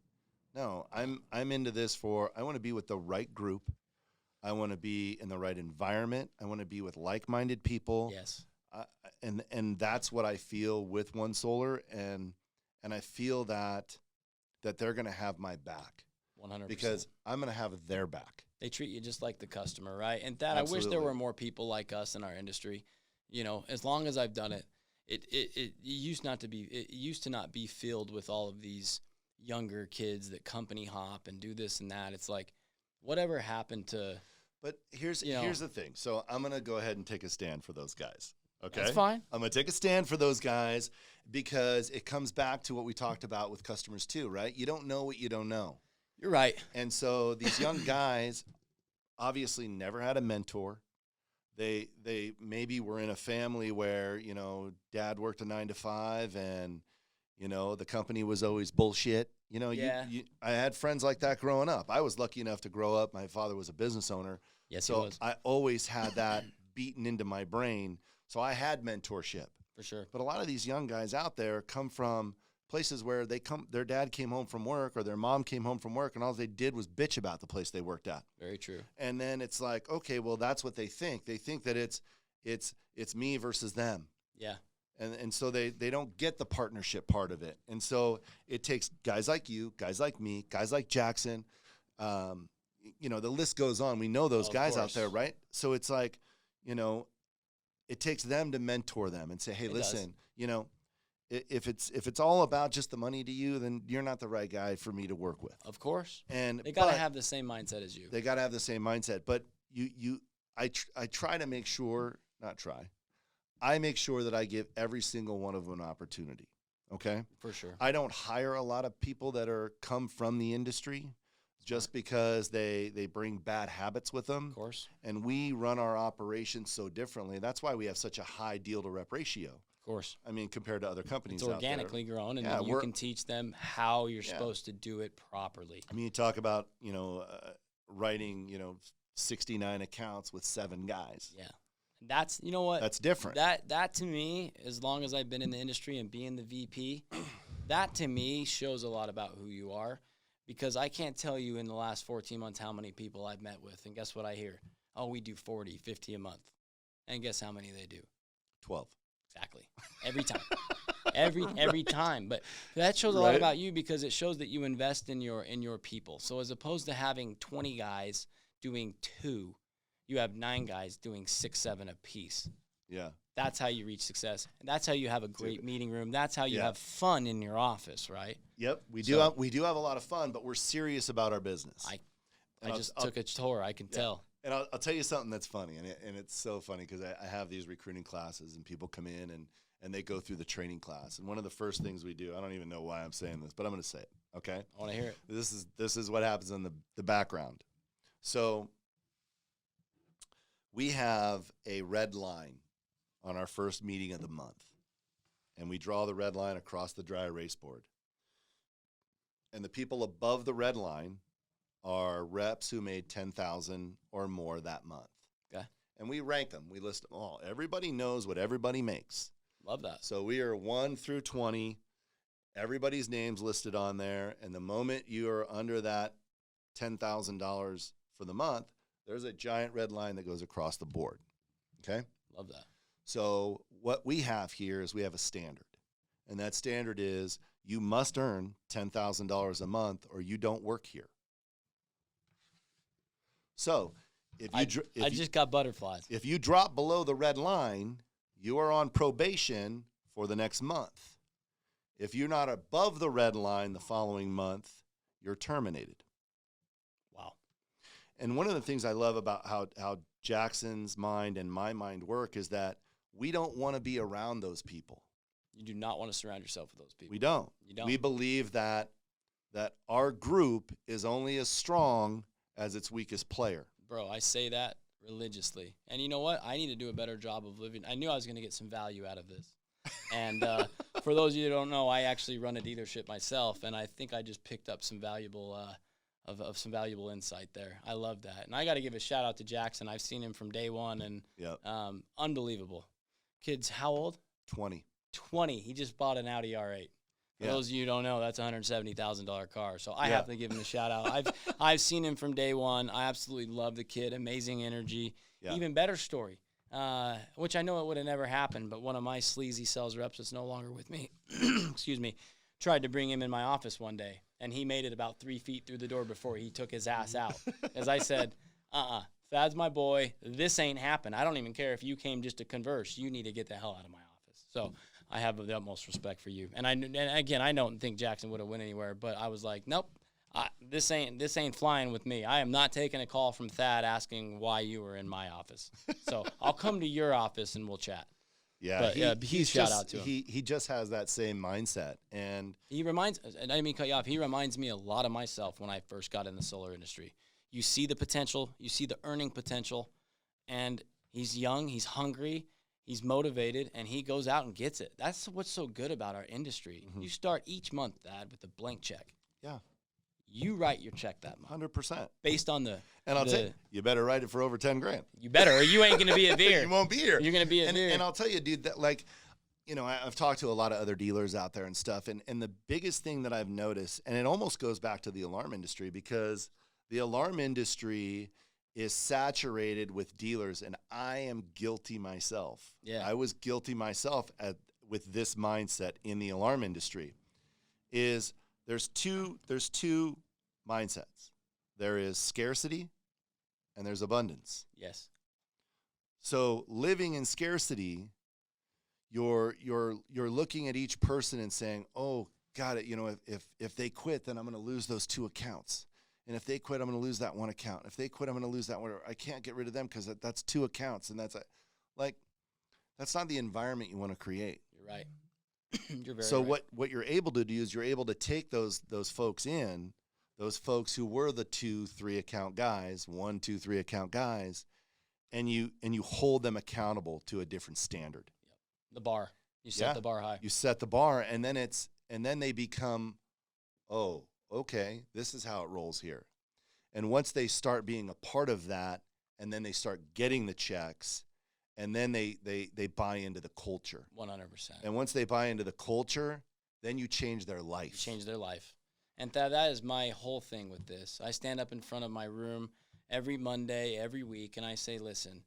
No, I'm into this I want to be with the right group. I want to be in the right environment. I want to be with like-minded people. Yes. And that's what I feel with 1Solar, and I feel that they're going to have my back. 100%. Because I'm going to have their back. They treat you just like the customer, right? And that Absolutely. I wish there were more people like us in our industry. As long as I've done it, it used to not be filled with all of these younger kids that company hop and do this and that. It's like, whatever happened to? But here's the thing. So I'm going to go ahead and take a stand for those guys. Okay. That's fine. I'm going to take a stand for those guys because it comes back to what we talked about with customers too, right? You don't know what you don't know. You're right. And so these young guys obviously never had a mentor. They maybe were in a family where, dad worked a 9 to 5 and, the company was always bullshit. I had friends like that growing up. I was lucky enough to grow up. My father was a business owner. Yes, so he was. I always had that beaten into my brain. So I had mentorship. For sure. But a lot of these young guys out there come from places where their dad came home from work or their mom came home from work and all they did was bitch about the place they worked at. Very true. And then it's like, okay, well, that's what they think. They think that it's me versus them. Yeah. And so they don't get the partnership part of it. And so it takes guys like you, guys like me, guys like Jackson. The list goes on. We know those guys out there, right? So it's like, it takes them to mentor them and say, hey, listen, if it's all about just the money to you, then you're not the right guy for me to work with. Of course. And they got to have the same mindset as you. They got to have the same mindset. But I try to make sure, I make sure that I give every single one of them an opportunity. Okay? For sure. I don't hire a lot of people that come from the industry just because they bring bad habits with them. Of course. And we run our operations so differently. That's why we have such a high deal to rep ratio. Of course. I mean, compared to other companies it's organically out there. grown, and then you can teach them how you're supposed to do it properly. I mean, you talk about, writing, 69 accounts with 7 guys. Yeah. That's, what? That's different. That to me, as long as I've been in the industry and being the VP, that to me shows a lot about who you are, because I can't tell you in the last 14 months how many people I've met with, and guess what I hear? Oh, we do 40, 50 a month. And guess how many they do? 12. Exactly. Every time. Every time. But that shows a lot about you, because it shows that you invest in your people. So as opposed to having 20 guys doing 2, you have 9 guys doing 6, 7 a piece. Yeah. That's how you reach success. And that's how you have a great meeting room. That's how you have fun in your office, right? Yep. We do have a lot of fun, but we're serious about our business. I just took a tour, I can tell. And I'll tell you something that's funny, and it's so funny because I have these recruiting classes, and people come in and they go through the training class. And one of the first things we do, I don't even know why I'm saying this, but I'm going to say it, okay? I want to hear it. This is what happens in the background. So we have a red line on our first meeting of the month, and we draw the red line across the dry erase board. And the people above the red line are reps who made $10,000 or more that month. Okay. And we rank them. We list them all. Everybody knows what everybody makes. Love that. So we are 1 through 20. Everybody's name's listed on there. And the moment you are under that $10,000 for the month, there's a giant red line that goes across the board. Okay? Love that. So what we have here is we have a standard. And that standard is you must earn $10,000 a month or you don't work here. So I just got butterflies. If you drop below the red line, you are on probation for the next month. If you're not above the red line the following month, you're terminated. Wow. And one of the things I love about how Jackson's mind and my mind work is that we don't want to be around those people. You do not want to surround yourself with those people. We don't. You don't. We believe that our group is only as strong as its weakest player. Bro, I say that religiously. And you know what? I need to do a better job of living. I knew I was going to get some value out of this. And for those of you who don't know, I actually run a dealership myself, and I think I just picked up some valuable of some valuable insight there. I love that. And I got to give a shout out to Jackson. I've seen him from day one, and unbelievable. Kid's how old? 20. 20. He just bought an Audi R8. For those of you who don't know, that's a $170,000 car. So I have to give him a shout out. I've seen him from day one. I absolutely love the kid. Amazing energy. Yeah. Even better story, which I know it would have never happened, but one of my sleazy sales reps that's no longer with me, excuse me, tried to bring him in my office one day, and he made it about 3 feet through the door before he took his ass out. As I said, Thad's my boy. This ain't happen. I don't even care if you came just to converse. You need to get the hell out of my office. So I have the utmost respect for you. And again, I don't think Jackson would have went anywhere, but I was like, nope, this ain't flying with me. I am not taking a call from Thad asking why you were in my office. So I'll come to your office and we'll chat. Yeah, but huge shout out to him. He just has that same mindset, and I didn't mean to cut you off. He reminds me a lot of myself when I first got in the solar industry. You see the potential, you see the earning potential, and he's young, he's hungry. He's motivated, and he goes out and gets it. That's what's so good about our industry. Mm-hmm. You start each month, Dad, with a blank check. Yeah. You write your check that month. 100%. Based on the... And I'll tell you, you better write it for over $10,000. You better, or you ain't going to be a VIR. You won't be here. You're going to be a VIR. And I'll tell you, dude, that I've talked to a lot of other dealers out there and stuff, and the biggest thing that I've noticed, and it almost goes back to the alarm industry, because the alarm industry is saturated with dealers, and I am guilty myself. Yeah. I was guilty myself with this mindset in the alarm industry. There's two mindsets. There is scarcity and there's abundance. Yes. So living in scarcity, you're looking at each person and saying, "Oh, got it, if they quit, then I'm going to lose those 2 accounts. And if they quit, I'm going to lose that 1 account. If they quit, I'm going to lose that one. I can't get rid of them because that's 2 accounts. And that's not the environment you want to create." You're right. You're very so right. what you're able to do is you're able to take those folks in, those folks who were the 2-3 account guys, 1-2-3 account guys, and you hold them accountable to a different standard. Yep. The bar. You set the bar high. You set the bar, and then they become, oh, okay, this is how it rolls here. And once they start being a part of that, and then they start getting the checks, and then they buy into the culture. 100%. And once they buy into the culture, then you change their life. You change their life. And that is my whole thing with this. I stand up in front of my room every Monday, every week, and I say, listen,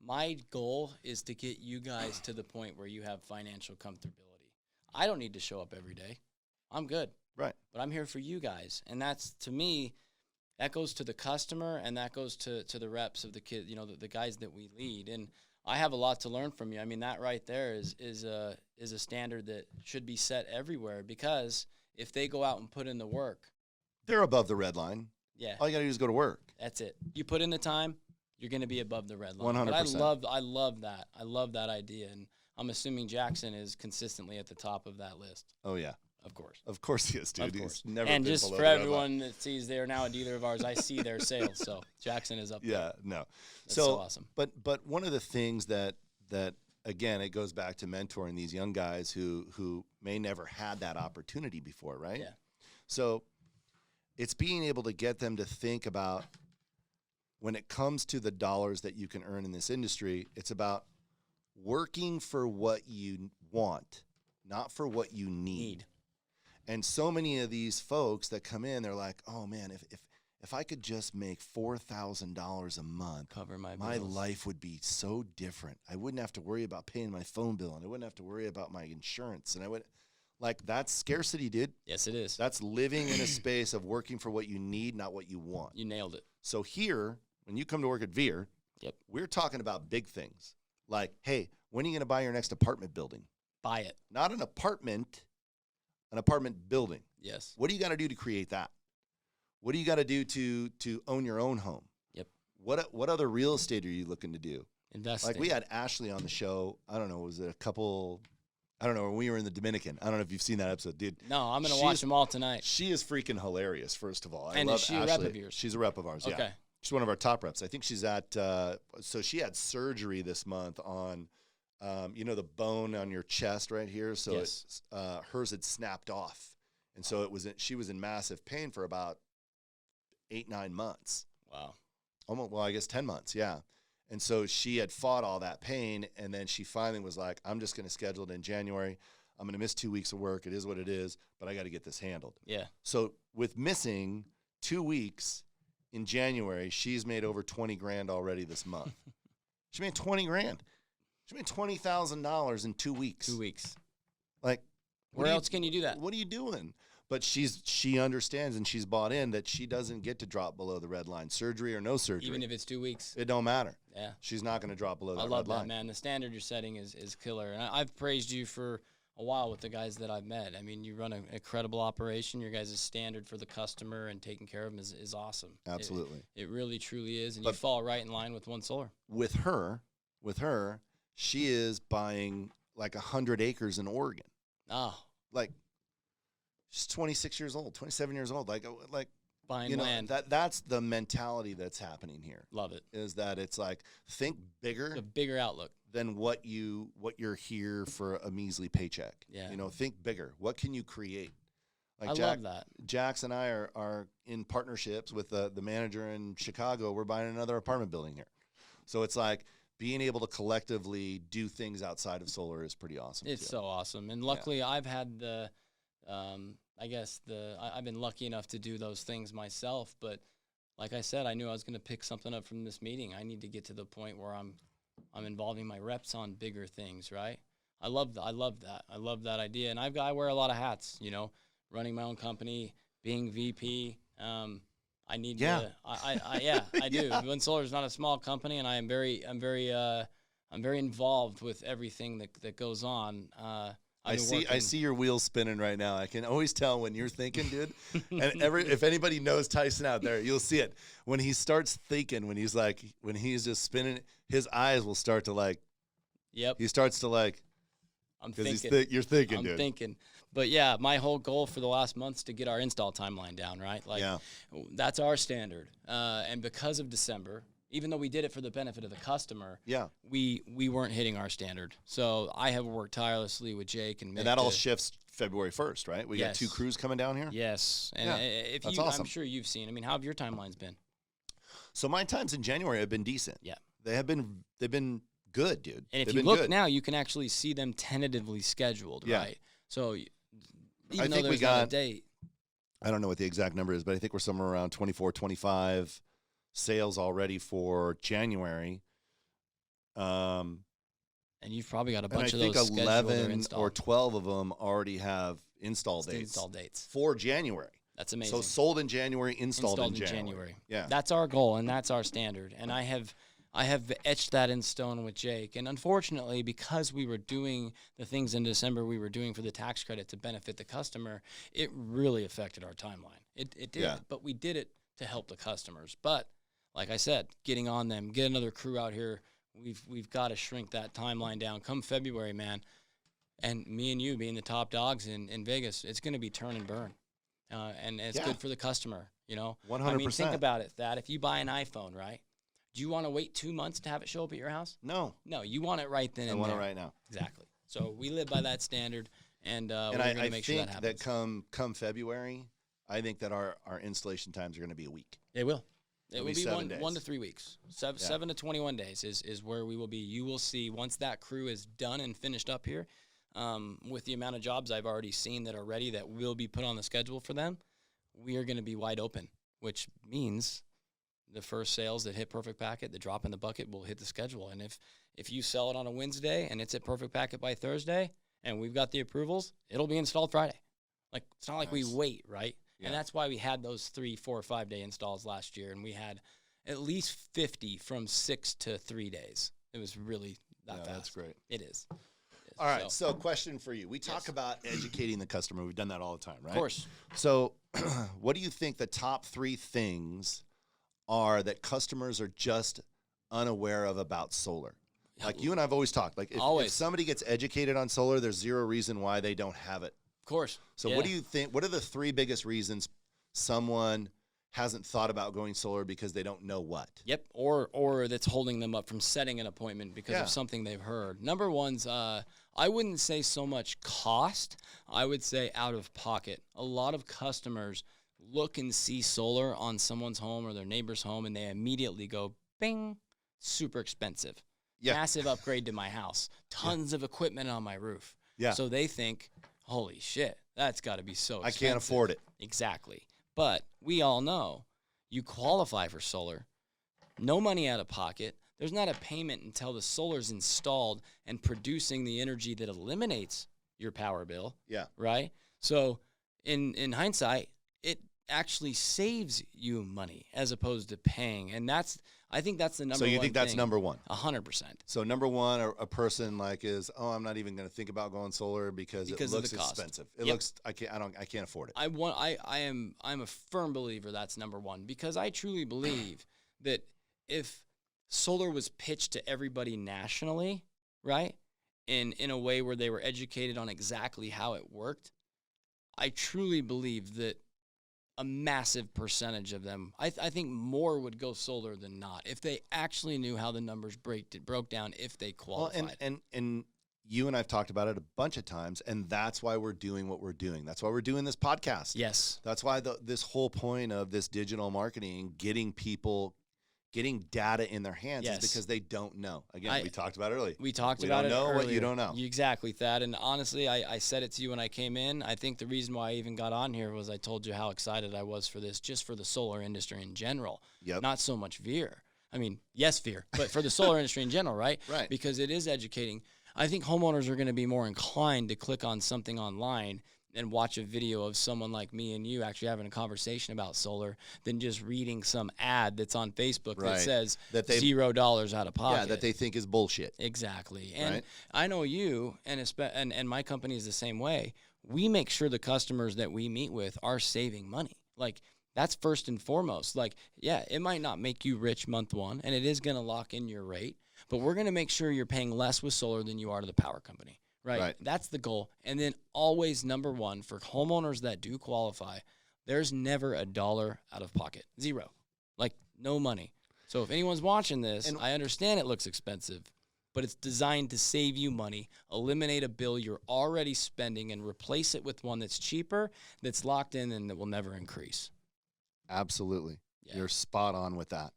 my goal is to get you guys to the point where you have financial comfortability. I don't need to show up every day. I'm good. Right. But I'm here for you guys. And that's, to me, that goes to the customer, and that goes to the reps of the kids, the guys that we lead. And I have a lot to learn from you. I mean, that right there is a standard that should be set everywhere, because if they go out and put in the work, they're above the red line. Yeah. All you got to do is go to work. That's it. You put in the time, you're going to be above the red line. 100%. But I love that. I love that idea. And I'm assuming Jackson is consistently at the top of that list. Oh, yeah. Of course he is, dude. He's never and been just below for the red everyone line. that sees they're now a dealer of ours, I see their sales. So Jackson is up there. Yeah, no. That's so awesome. But one of the things that again, it goes back to mentoring these young guys who may never had that opportunity before, right? Yeah. So it's being able to get them to think about, when it comes to the dollars that you can earn in this industry, it's about working for what you want, not for what you need. And so many of these folks that come in, they're like, oh man, if I could just make $4,000 a month, cover my life would be so different. I wouldn't have to worry about paying my phone bill, and I wouldn't have to worry about my insurance. And I would, like, that's scarcity, dude. Yes, it is. That's living in a space of working for what you need, not what you want. You nailed it. So here, when you come to work at VIR, we're talking about big things. Like, hey, when are you going to buy your next apartment building? Buy it. Not an apartment building. Yes. What do you got to do to create that? What do you got to do to own your own home? Yep. What other real estate are you looking to do? Investing. Like, we had Ashley on the show. I don't know, was it a couple? I don't know. When we were in the Dominican, I don't know if you've seen that episode, dude. No, I'm gonna watch them all tonight. She is freaking hilarious. First of all, and I love is she Ashley. a rep of yours? She's a rep of ours. Yeah. Okay. She's one of our top reps. I think she's at. So she had surgery this month on, the bone on your chest right here. So yes. Hers had snapped off, and so she was in massive pain for about 8-9 months. Wow. Almost, well, I guess 10 months, yeah. And so she had fought all that pain, and then she finally was like, I'm just going to schedule it in January. I'm going to miss 2 weeks of work. It is what it is, but I got to get this handled. Yeah. So with missing 2 weeks in January, she's made over 20 grand already this month. She made 20 grand. She made $20,000 in 2 weeks. 2 weeks. Like, where else can you do that? What are you doing? But she understands, and she's bought in that she doesn't get to drop below the red line, surgery or no surgery. Even if it's 2 weeks. It don't matter. Yeah. She's not going to drop below that red line. I love that, man. The standard you're setting is killer. And I've praised you for a while with the guys that I've met. I mean, you run an incredible operation. Your guys' standard for the customer and taking care of them is awesome. Absolutely. It really, truly is. And you fall right in line with 1Solar. With her, she is buying like 100 acres in Oregon. Oh. Like, she's 26 years old, 27 years old. Like buying land. That's the mentality that's happening here. Love it. Is that it's like, think bigger. A bigger outlook than what you're here for a measly paycheck. Yeah. Think bigger. What can you create? Like, love that. Jax and I are in partnerships with the manager in Chicago. We're buying another apartment building here. So it's like, being able to collectively do things outside of solar is pretty awesome. It's so awesome. And luckily I've had I've been lucky enough to do those things myself. But like I said, I knew I was going to pick something up from this meeting. I need to get to the point where I'm involving my reps on bigger things, right? I love that. I love that idea. And I wear a lot of hats, running my own company, being VP. I need to. I do. 1Solar is not a small company, and I'm very involved with everything that goes on. I see your wheels spinning right now. I can always tell when you're thinking, dude. And if anybody knows Tyson out there, you'll see it when he starts thinking. When he's just spinning, his eyes will start to like. Yep. He starts to like. I'm thinking. You're thinking, dude. I'm thinking. But yeah, my whole goal for the last month's to get our install timeline down, right? That's our standard. And because of December, even though we did it for the benefit of the customer, we weren't hitting our standard. So I have worked tirelessly with Jake and that all shifts February 1st, right? We got 2 crews coming down here. Yes, and that's awesome. I'm sure you've seen. I mean, how have your timelines been? So my times in January have been decent. Yeah, they've been good, dude. And if you look now, you can actually see them tentatively scheduled, right? So even though there's not a date, I don't know what the exact number is, but I think we're somewhere around 24, 25 sales already for January. And you've probably got a bunch of those. I think 11 or 12 of them already have install dates for January. That's amazing. So sold in January, installed in January. Yeah, that's our goal and that's our standard. And I have etched that in stone with Jake. And unfortunately, because we were doing the things in December we were doing for the tax credit to benefit the customer, it really affected our timeline. It did, but we did it to help the customers. But like I said, getting on them, get another crew out here. We've got to shrink that timeline down. Come February, man, and me and you being the top dogs in Vegas, it's going to be turn and burn, and it's good for the customer. 100%. I mean, think about it. That if you buy an iPhone, right? Do you want to wait 2 months to have it show up at your house? No, you want it right then. I want it right now. Exactly. So we live by that standard, and we're going to make sure that happens. I think that come February, I think that our installation times are going to be a week. They will. It will be 7 days. 1 to 3 weeks. 7 to 21 days is where we will be. You will see once that crew is done and finished up here, with the amount of jobs I've already seen that are ready that will be put on the schedule for them, we are going to be wide open, which means the first sales that hit Perfect Packet, the drop in the bucket, will hit the schedule. And if you sell it on a Wednesday and it's at Perfect Packet by Thursday and we've got the approvals, it'll be installed Friday. Like, it's not like we wait, right? Yeah. And that's why we had those 3, 4, 5 day installs last year, and we had at least 50 from 6 to 3 days. It was really that fast. That's great. It is. All right, so question for you. We talk about educating the customer. We've done that all the time, right? Of course. So what do you think the top 3 things are that customers are just unaware of about solar? Like you and I have always talked. Like if somebody gets educated on solar, there's zero reason why they don't have it. Of course. So what do you think? What are the 3 biggest reasons someone hasn't thought about going solar because they don't know what? Yep. Or that's holding them up from setting an appointment because of something they've heard. Number one's, I wouldn't say so much cost. I would say out of pocket. A lot of customers look and see solar on someone's home or their neighbor's home, and they immediately go, bing, super expensive. Yeah. Massive upgrade to my house. Tons of equipment on my roof. Yeah. So they think, holy shit, that's got to be so expensive. I can't afford it. Exactly. But we all know you qualify for solar. No money out of pocket. There's not a payment until the solar's installed and producing the energy that eliminates your power bill. Yeah. Right? So in hindsight, it actually saves you money as opposed to paying. And I think that's the number one. So you think that's number one? 100%. So number one, a person like is, I'm not even going to think about going solar because it looks expensive. It looks, I can't afford it. I'm a firm believer that's number one, because I truly believe that if solar was pitched to everybody nationally, right, in a way where they were educated on exactly how it worked, I truly believe that a massive percentage of them, I think more would go solar than not if they actually knew how the numbers broke down if they qualified. Well, and you and I've talked about it a bunch of times, and that's why we're doing what we're doing. That's why we're doing this podcast. Yes. That's why this whole point of this digital marketing, getting data in their hands is because they don't know. Again, we talked about it earlier. We talked about it earlier. You don't know what you don't know. Exactly, Thad. And honestly, I said it to you when I came in. I think the reason why I even got on here was I told you how excited I was for this, just for the solar industry in general. Yep. Not so much VIR. I mean, yes, VIR, but for the solar industry in general, right? Right. Because it is educating. I think homeowners are going to be more inclined to click on something online and watch a video of someone like me and you actually having a conversation about solar than just reading some ad that's on Facebook that says that $0 out of pocket. Yeah, that they think is bullshit. Exactly. And I know you, and my company is the same way. We make sure the customers that we meet with are saving money. Like, that's first and foremost. Like, yeah, it might not make you rich month one, and it is going to lock in your rate, but we're going to make sure you're paying less with solar than you are to the power company. Right. That's the goal. And then always number one, for homeowners that do qualify, there's never $1 out of pocket. Zero. Like, no money. So if anyone's watching this, I understand it looks expensive, but it's designed to save you money, eliminate a bill you're already spending, and replace it with one that's cheaper, that's locked in, and that will never increase. Absolutely. Yeah. You're spot on with that.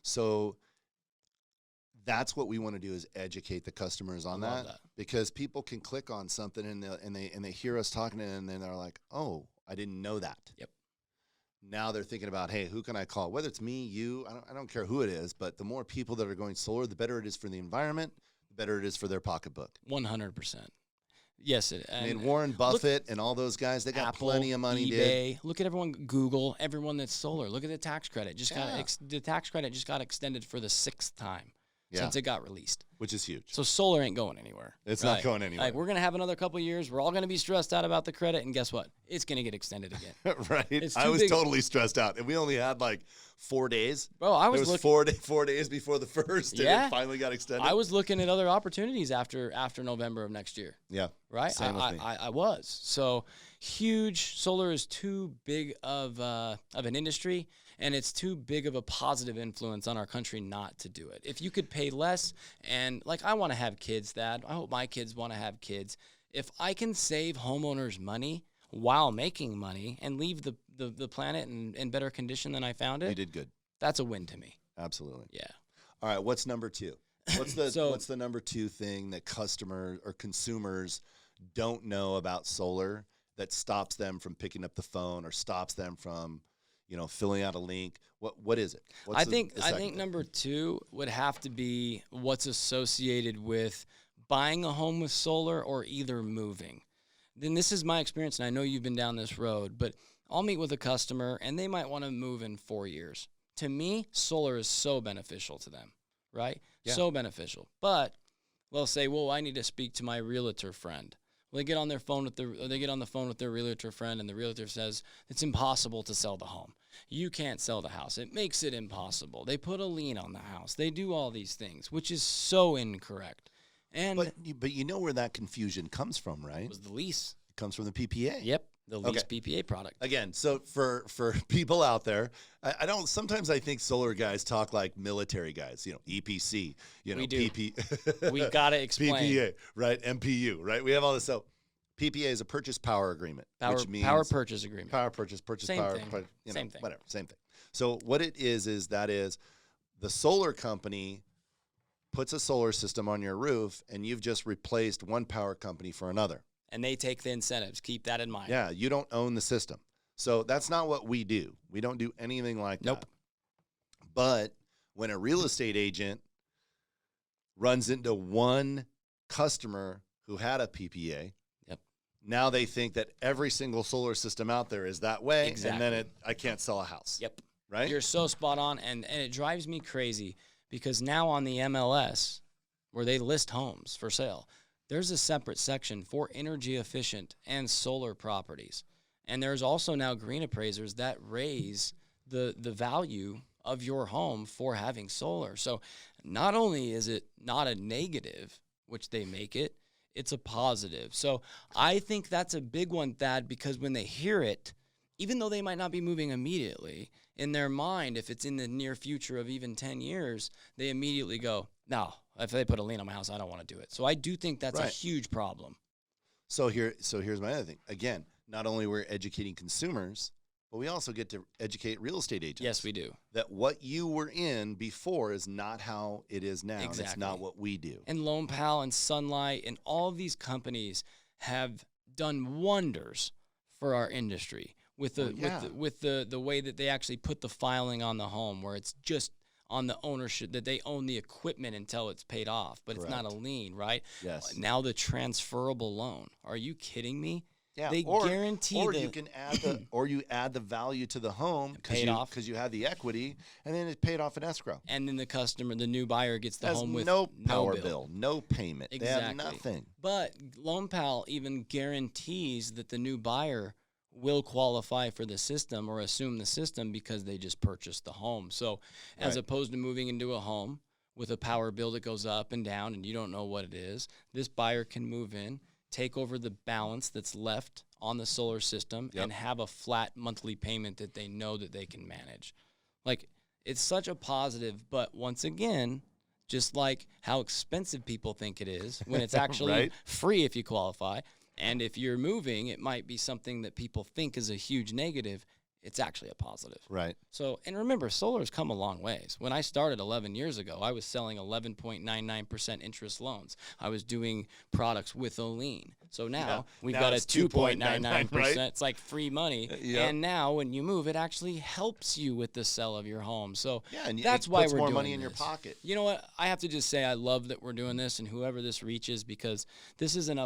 So that's what we want to do, is educate the customers on that, because people can click on something and they hear us talking, and then they're like, oh, I didn't know that. Yep. Now they're thinking about, hey, who can I call? Whether it's me, you, I don't care who it is, but the more people that are going solar, the better it is for the environment, the better it is for their pocketbook. 100%. Yes. I mean, Warren Buffett and all those guys, they got Apple, plenty of money. eBay. Look at everyone, Google, everyone that's solar. Look at the tax credit. The tax credit just got extended for the 6th time. since it got released. Which is huge. So solar ain't going anywhere. It's not going anywhere. Like, we're going to have another couple of years. We're all going to be stressed out about the credit. And guess what? It's going to get extended again. Right. I was totally stressed out. And we only had like 4 days. Bro, I was looking 4 days before the first. And it finally got extended. I was looking at other opportunities after November of next year. Yeah. Right? Same with me. I was. So huge. Solar is too big of an industry. And it's too big of a positive influence on our country not to do it. If you could pay less, and like I want to have kids, Thad. I hope my kids want to have kids. If I can save homeowners money while making money and leave the planet in better condition than I found it, you did good. That's a win to me. Absolutely. Yeah. All right. What's number 2? What's the number 2 thing that customers or consumers don't know about solar that stops them from picking up the phone or stops them from filling out a link? What is it? I think number 2 would have to be what's associated with buying a home with solar or either moving. Then this is my experience, and I know you've been down this road, but I'll meet with a customer, and they might want to move in 4 years. To me, solar is so beneficial to them, right? Yeah. So beneficial. But they'll say, well, I need to speak to my realtor friend. They get on the phone with their realtor friend, and the realtor says it's impossible to sell the home. You can't sell the house. It makes it impossible. They put a lien on the house. They do all these things, which is so incorrect. And but you know where that confusion comes from, right? It was the lease. It comes from the PPA. Yep, the lease PPA product. Again, so for people out there, I don't. Sometimes I think solar guys talk like military guys. EPC. We do. PP. We gotta explain. PPA, right? MPU, right? We have all this. So PPA is a purchase power agreement, which means power purchase agreement. Power purchase same power. Thing. Same thing. Whatever, same thing. So what it is the solar company puts a solar system on your roof, and you've just replaced one power company for another. And they take the incentives. Keep that in mind. Yeah, you don't own the system. So that's not what we do. We don't do anything like that. Nope. But when a real estate agent runs into one customer who had a PPA, now they think that every single solar system out there is that way, exactly. And then I can't sell a house. Yep. Right? You're so spot on, and it drives me crazy because now on the MLS, where they list homes for sale, there's a separate section for energy efficient and solar properties. And there's also now green appraisers that raise the value of your home for having solar. So not only is it not a negative, which they make it, it's a positive. So I think that's a big one, Thad, because when they hear it, even though they might not be moving immediately, in their mind, if it's in the near future of even 10 years, they immediately go, no, if they put a lien on my house, I don't want to do it. So I do think that's a huge problem. So here's my other thing. Again, not only we're educating consumers, but we also get to educate real estate agents. Yes, we do. That what you were in before is not how it is now. Exactly. And it's not what we do. And Lone Pal and Sunlight and all of these companies have done wonders for our industry with the way that they actually put the filing on the home, where it's just on the ownership, that they own the equipment until it's paid off, but It's not a lien, right? Yes. Now the transferable loan. Are you kidding me? Yeah. They guarantee you can add the value to the home because you had the equity, and then it's paid off in escrow. And then the new buyer gets the home with no power bill, no payment. Exactly. They have nothing. But Lone Pal even guarantees that the new buyer will qualify for the system or assume the system because they just purchased the home. So as opposed to moving into a home with a power bill that goes up and down and you don't know what it is, this buyer can move in, take over the balance that's left on the solar system, and have a flat monthly payment that they know that they can manage. Like, it's such a positive, but once again, just like how expensive people think it is when it's actually free if you qualify. And if you're moving, it might be something that people think is a huge negative. It's actually a positive. Right. So, and remember, solar's come a long ways. When I started 11 years ago, I was selling 11.99% interest loans. I was doing products with a lien. So now we've got a 2.99%. Right? It's like free money. And now when you move, it actually helps you with the sell of your home. So and that's why we're doing more money in this. your pocket. You know what? I have to just say I love that we're doing this, and whoever this reaches, because this isn't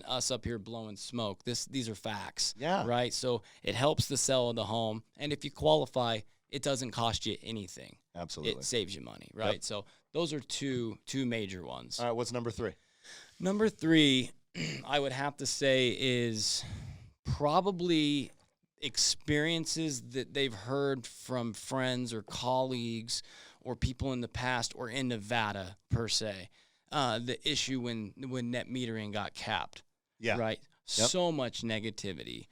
us up here blowing smoke. These are facts. Yeah. Right? So it helps the sell of the home, and if you qualify, it doesn't cost you anything. Absolutely. It saves you money, right? Yep. So those are two major ones. All right, what's number 3? Number 3, I would have to say, is probably experiences that they've heard from friends or colleagues or people in the past or in Nevada per se. The issue when net metering got capped. Yeah. Right. Yep. So much negativity.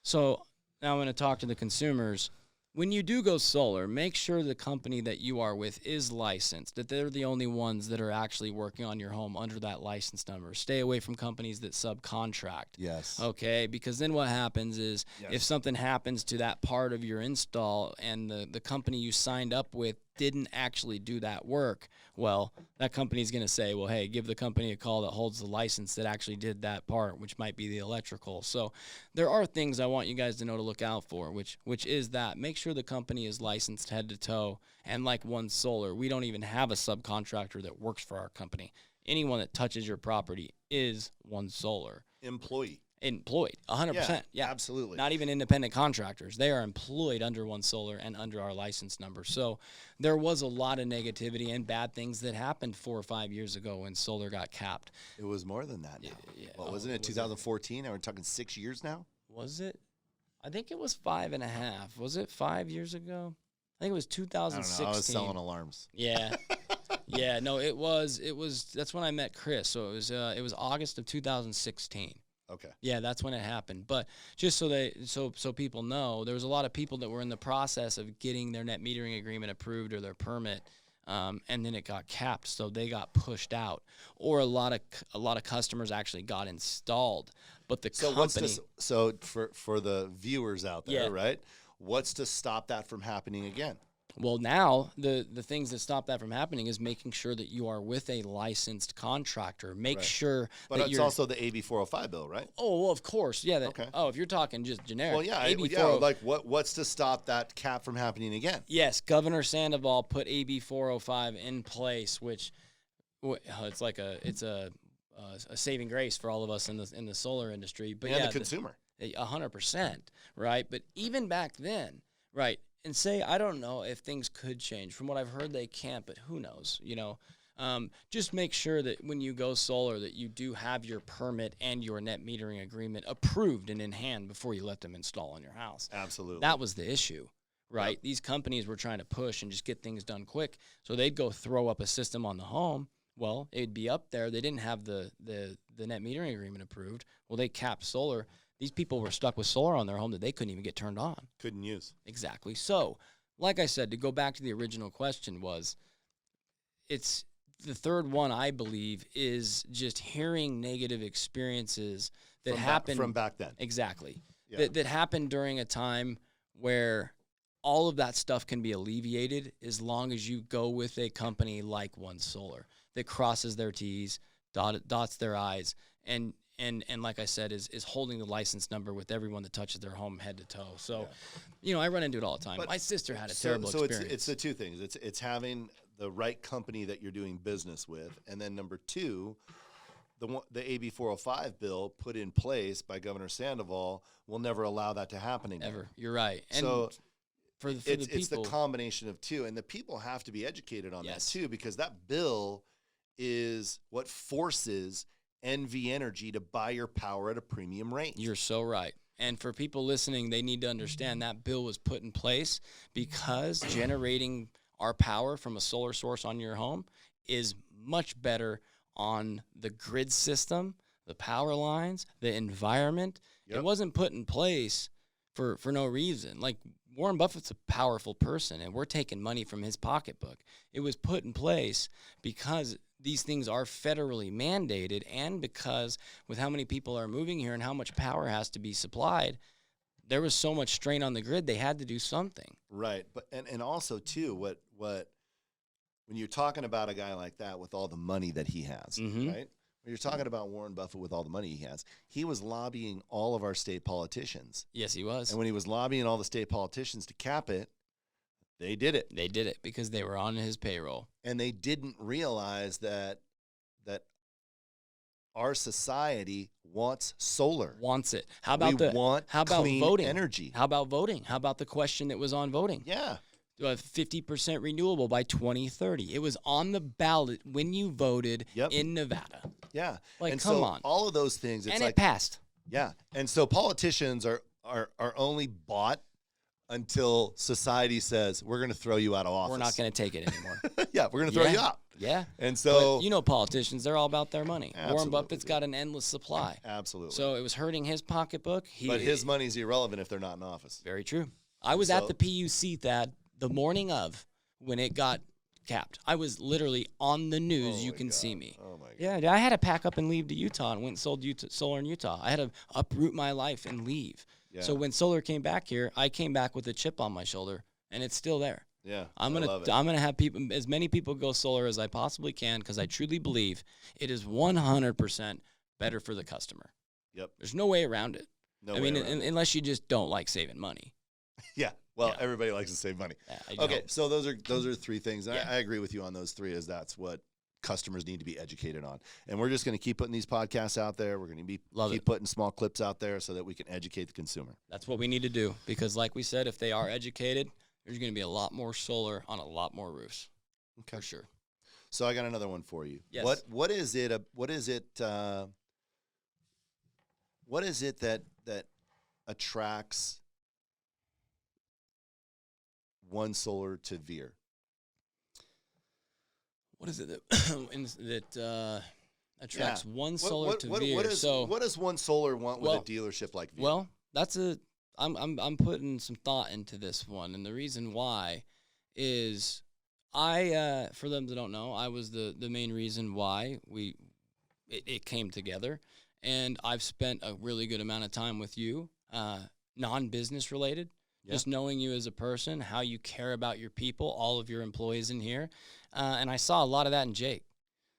So now I'm going to talk to the consumers. When you do go solar, make sure the company that you are with is licensed, that they're the only ones that are actually working on your home under that license number. Stay away from companies that subcontract. Yes. Okay, because then what happens is Yes. if something happens to that part of your install and the company you signed up with didn't actually do that work, well, that company's going to say, well, hey, give the company a call that holds the license that actually did that part, which might be the electrical. So there are things I want you guys to know to look out for, which is that make sure the company is licensed head to toe. And like 1Solar, we don't even have a subcontractor that works for our company. Anyone that touches your property is 1Solar. Employed, 100%. Yeah, absolutely. Not even independent contractors. They are employed under 1Solar and under our license number. So there was a lot of negativity and bad things that happened 4 or 5 years ago when solar got capped. It was more than that now. Yeah. What, wasn't it 2014? We're talking 6 years now? Was it? I think it was 5.5. Was it 5 years ago? I think it was 2016. I was selling alarms. Yeah. Yeah, no, it was, that's when I met Chris. So it was August of 2016. Okay. Yeah, that's when it happened. But just so people know, there was a lot of people that were in the process of getting their net metering agreement approved or their permit, and then it got capped, so they got pushed out. Or a lot of customers actually got installed, but the company. So for the viewers out there, Yeah. right? What's to stop that from happening again? Well, now the things that stop that from happening is making sure that you are with a licensed contractor. Make Right. sure But that it's you're also the AB 405 bill, right? Oh, well, of course. Yeah. Okay. Oh, if you're talking just generic. Well, yeah, AB like what's to stop that cap from happening again? Yes, Governor Sandoval put AB 405 in place, which it's like a saving grace for all of us in the solar industry. But And yeah, the consumer. 100%, right? But even back then, right? And say, I don't know if things could change. From what I've heard, they can't, but who knows, just make sure that when you go solar that you do have your permit and your net metering agreement approved and in hand before you let them install on your house. Absolutely. That was the issue, right? Yep. These companies were trying to push and just get things done quick. So they'd go throw up a system on the home. Well, it'd be up there. They didn't have the net metering agreement approved. Well, they capped solar. These people were stuck with solar on their home that they couldn't even get turned on. Couldn't use. Exactly. So, like I said, to go back to the original question it's the third one, I believe, is just hearing negative experiences that happened. From back then. Exactly. Yeah. That happened during a time where all of that stuff can be alleviated as long as you go with a company like 1Solar that crosses their T's, dots their I's, and like I said, is holding the license number with everyone that touches their home head to toe. So, I run into it all the time. But my sister had a terrible experience. It's the two things. It's having the right company that you're doing business with, and then number 2, the AB 405 bill put in place by Governor Sandoval will never allow that to happen again. Ever. You're right. And so for the people, it's the combination of two, and the people have to be educated on that too, because that bill is what forces NV Energy to buy your power at a premium rate. You're so right. And for people listening, they need to understand that bill was put in place because generating our power from a solar source on your home is much better on the grid system, the power lines, the environment. Yep. It wasn't put in place for no reason. Like Warren Buffett's a powerful person, and we're taking money from his pocketbook. It was put in place because these things are federally mandated, and because with how many people are moving here and how much power has to be supplied, there was so much strain on the grid, they had to do something. Right. But and also too, what when you're talking about a guy like that with all the money that he has, Mhm. right? When you're talking about Warren Buffett with all the money he has, he was lobbying all of our state politicians. Yes, he was. And when he was lobbying all the state politicians to cap it, they did it. They did it because they were on his payroll. And they didn't realize that our society wants solar. Wants it. How about we want how about clean voting? energy? How about voting? How about the question that was on voting? Yeah. 50% renewable by 2030. It was on the ballot when you voted in Nevada. Yeah. Like, and come so on. all of those things. It's and like, it passed. Yeah. And so politicians are only bought until society says, we're going to throw you out of office. We're not going to take it anymore. Yeah, we're going to throw you out. Yeah. And so, but politicians, they're all about their money. Absolutely, Warren Buffett's got an endless supply. Absolutely. So it was hurting his pocketbook. But his money's irrelevant if they're not in office. Very true. I was at the PUC, Thad, the morning of when it got capped. I was literally on the news. You can see me. Oh, my God. Yeah, I had to pack up and leave to Utah and went and sold solar in Utah. I had to uproot my life and leave. Yeah. So when solar came back here, I came back with a chip on my shoulder, and it's still there. Yeah, I'm gonna have people, as many people go solar as I possibly can, because I truly believe it is 100% better for the customer. Yep. There's no way around it. No way around it. Unless you just don't like saving money. Yeah. Well, everybody likes to save money. Okay, so those are three things. Yeah. I agree with you on those three. Is that's what customers need to be educated on, and we're just going to keep putting these podcasts out there. We're going to keep putting small clips out there so that we can educate the consumer. That's what we need to do, because, like we said, if they are educated, there's going to be a lot more solar on a lot more roofs. Okay, for sure. So I got another one for you. Yes. What is it that attracts 1Solar to VIR? What is it that attracts 1Solar to VIR? What does 1Solar want with a dealership like VIR? Well, I'm putting some thought into this one, and the reason why is for them that don't know, I was the main reason why it came together, and I've spent a really good amount of time with you, non-business related. Just knowing you as a person, how you care about your people, all of your employees in here. And I saw a lot of that in Jake.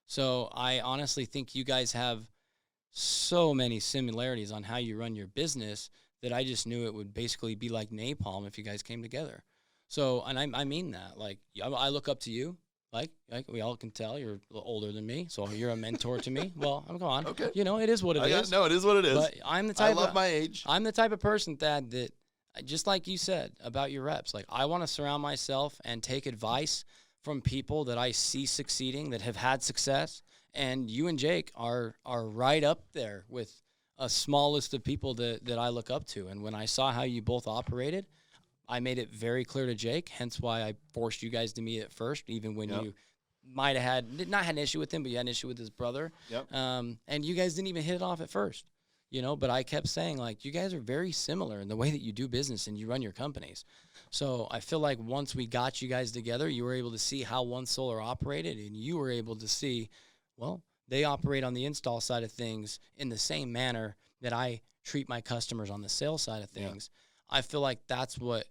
So I honestly think you guys have so many similarities on how you run your business that I just knew it would basically be like napalm if you guys came together. So, and I mean that. Like, I look up to you. Like we all can tell, you're a little older than me, so you're a mentor to me. Well, come on. Okay. It is what it is. No, it is what it is. But I'm the type I love my age. I'm the type of person, Thad, that just like you said about your reps, like I want to surround myself and take advice from people that I see succeeding, that have had success. And you and Jake are right up there with a small list of people that I look up to. And when I saw how you both operated, I made it very clear to Jake, hence why I forced you guys to meet at first, even when you might have not had an issue with him, but you had an issue with his brother. Yep. And you guys didn't even hit it off at first. But I kept saying, like, you guys are very similar in the way that you do business and you run your companies. So I feel like once we got you guys together, you were able to see how 1Solar operated, and you were able to see, well, they operate on the install side of things in the same manner that I treat my customers on the sales side of things. Yeah. I feel like that's what,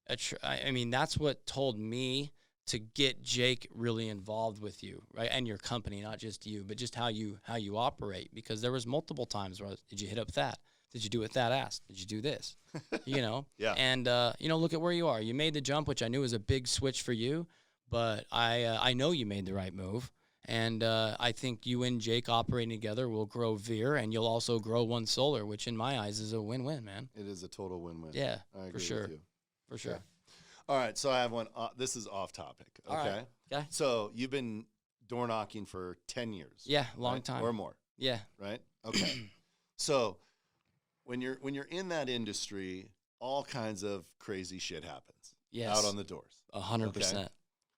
that's what told me to get Jake really involved with you, right? And your company, not just you, but just how you operate. Because there was multiple times where, did you hit up that? Did you do what that asked? Did you do this? Yeah. And, look at where you are. You made the jump, which I knew was a big switch for you, but I know you made the right move. And I think you and Jake operating together will grow VIR, and you'll also grow 1Solar, which in my eyes is a win-win, man. It is a total win-win. Yeah, I agree for sure. with you. For sure. Yeah. All right, so I have one. This is off topic. Okay. All right. Okay. So you've been door knocking for 10 years. Yeah, long time or more. Yeah. Right. Okay. So when you're in that industry, all kinds of crazy shit happens. Yes. Out on the doors. 100%.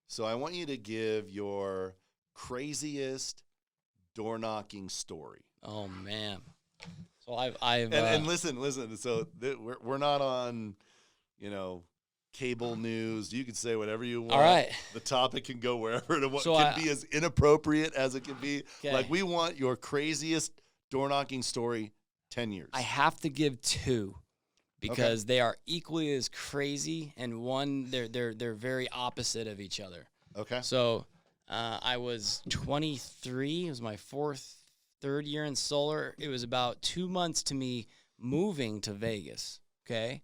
So I want you to give your craziest door knocking story. Oh man. So I've and listen. So we're not on, cable news. You can say whatever you want. All right. The topic can go wherever it can be as inappropriate as it can be. Okay. Like, we want your craziest door knocking story 10 years. I have to give two because they are equally as crazy, and one they're very opposite of each other. Okay. So I was 23. It was my third year in solar. It was about 2 months to me moving to Vegas. Okay.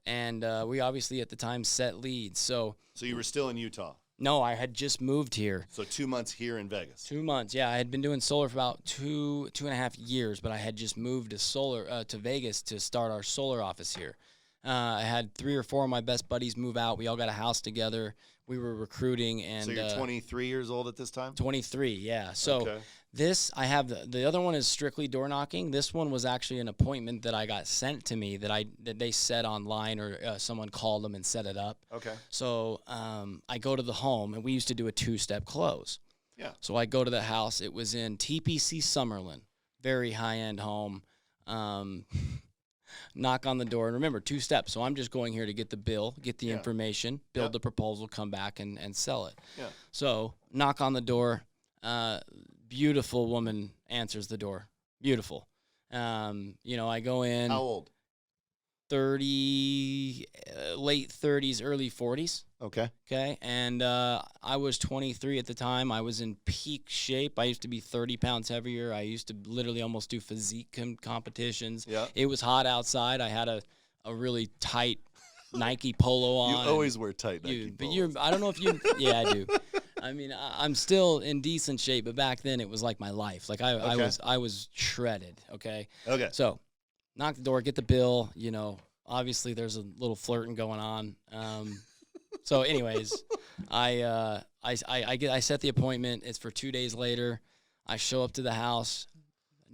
And we obviously at the time set leads. So you were still in Utah? No, I had just moved here. So 2 months here in Vegas? 2 months, yeah. I had been doing solar for about two and a half years, but I had just moved to Vegas to start our solar office here. I had 3 or 4 of my best buddies move out. We all got a house together. We were recruiting, and So you're 23 years old at this time? 23, yeah. So Okay. this, I have the other one is strictly door knocking. This one was actually an appointment that I got sent to me that they set online, or someone called them and set it up. Okay. So I go to the home, and we used to do a 2-step close. Yeah. So I go to the house. It was in TPC Summerlin, very high-end home. Knock on the door, and remember, 2 steps. So I'm just going here to get the bill, get the information, build the proposal, come back and sell it. Yeah. So knock on the door. Beautiful woman answers the door. Beautiful. I go in. How old? 30, late 30s, early 40s. Okay. Okay. And I was 23 at the time. I was in peak shape. I used to be 30 pounds heavier. I used to literally almost do physique competitions. Yeah. It was hot outside. I had a really tight Nike polo on. You always wear tight Nike polos. I don't know if you, yeah, I do. I mean, I'm still in decent shape, but back then it was like my life. Like I was shredded. Okay. Okay. So knock the door, get the bill, obviously there's a little flirting going on. So anyways, I set the appointment. It's for 2 days later. I show up to the house.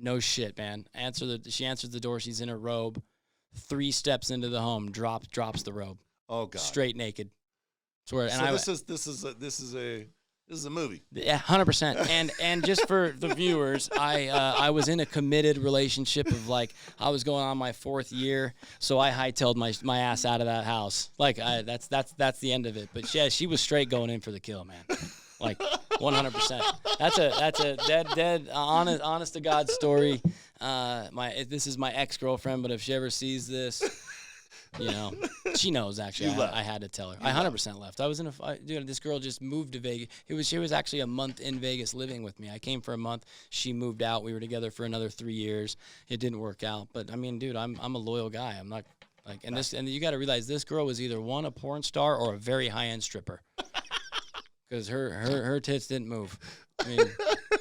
No shit, man. She answers the door. She's in her robe. 3 steps into the home, drops the robe. Oh God. Straight naked. Swear. So this is a movie. Yeah, 100%. And just for the viewers, I was in a committed relationship of I was going on my 4th year, so I hightailed my ass out of that house. That's the end of it. But yeah, she was straight going in for the kill, man. 100%. That's a dead honest to God story. This is my ex-girlfriend, but if she ever sees this, she knows. Actually, I had to tell her. I 100% left. I was dude. This girl just moved to Vegas. She was actually a month in Vegas living with me. I came for a month. She moved out. We were together for another 3 years. It didn't work out. But I mean, dude, I'm a loyal guy. I'm not and you got to realize this girl was either a porn star or a very high end stripper. Because her tits didn't move. I mean,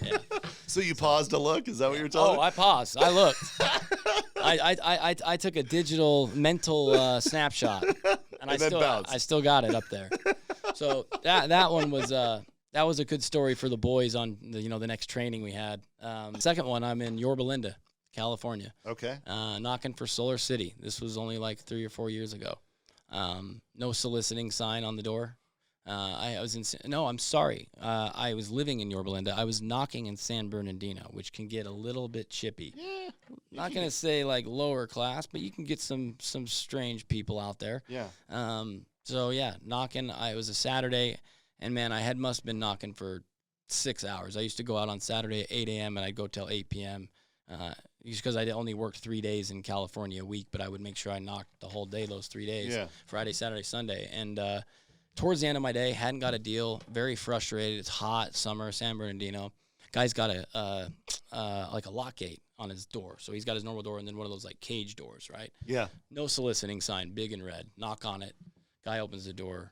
yeah. So you paused to look? Is that what you're telling me? Oh, I paused. I looked. I took a digital mental snapshot, and I still got it up there. So that one was that was a good story for the boys on the next training we had. Second one, I'm in Yorba Linda, California. Okay. Knocking for Solar City. This was only 3 or 4 years ago. No soliciting sign on the door. I was living in Yorba Linda. I was knocking in San Bernardino, which can get a little bit chippy. Yeah. Not going to say lower class, but you can get some strange people out there. Yeah. So yeah, knocking. It was a Saturday, and man, I must have been knocking for 6 hours. I used to go out on Saturday at 8 a.m. and I'd go till 8 p.m. Just because I only worked 3 days in California a week, but I would make sure I knocked the whole day those 3 days. Yeah. Friday, Saturday, Sunday, and towards the end of my day, hadn't got a deal, very frustrated. It's hot, summer, San Bernardino. Guy's got a lock gate on his door. So he's got his normal door and then one of those cage doors, right? Yeah. No soliciting sign, big and red. Knock on it. Guy opens the door.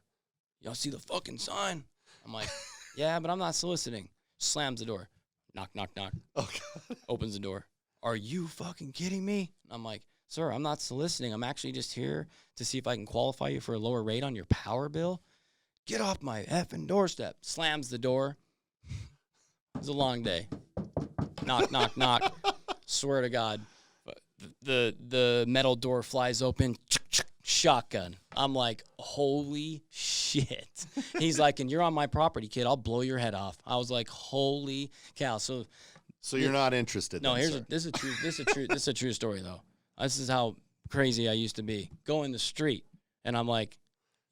Y'all see the fucking sign? I'm like, yeah, but I'm not soliciting. Slams the door. Knock, knock, knock. Oh, God. Opens the door. Are you fucking kidding me? I'm like, sir, I'm not soliciting. I'm actually just here to see if I can qualify you for a lower rate on your power bill. Get off my effing doorstep. Slams the door. It was a long day. Knock, knock, knock. Swear to God. The metal door flies open. Shotgun. I'm like, holy shit. He's like, and you're on my property, kid. I'll blow your head off. I was like, holy cow. So you're not interested. No, this is a true story though. This is how crazy I used to be. Go in the street, and I'm like,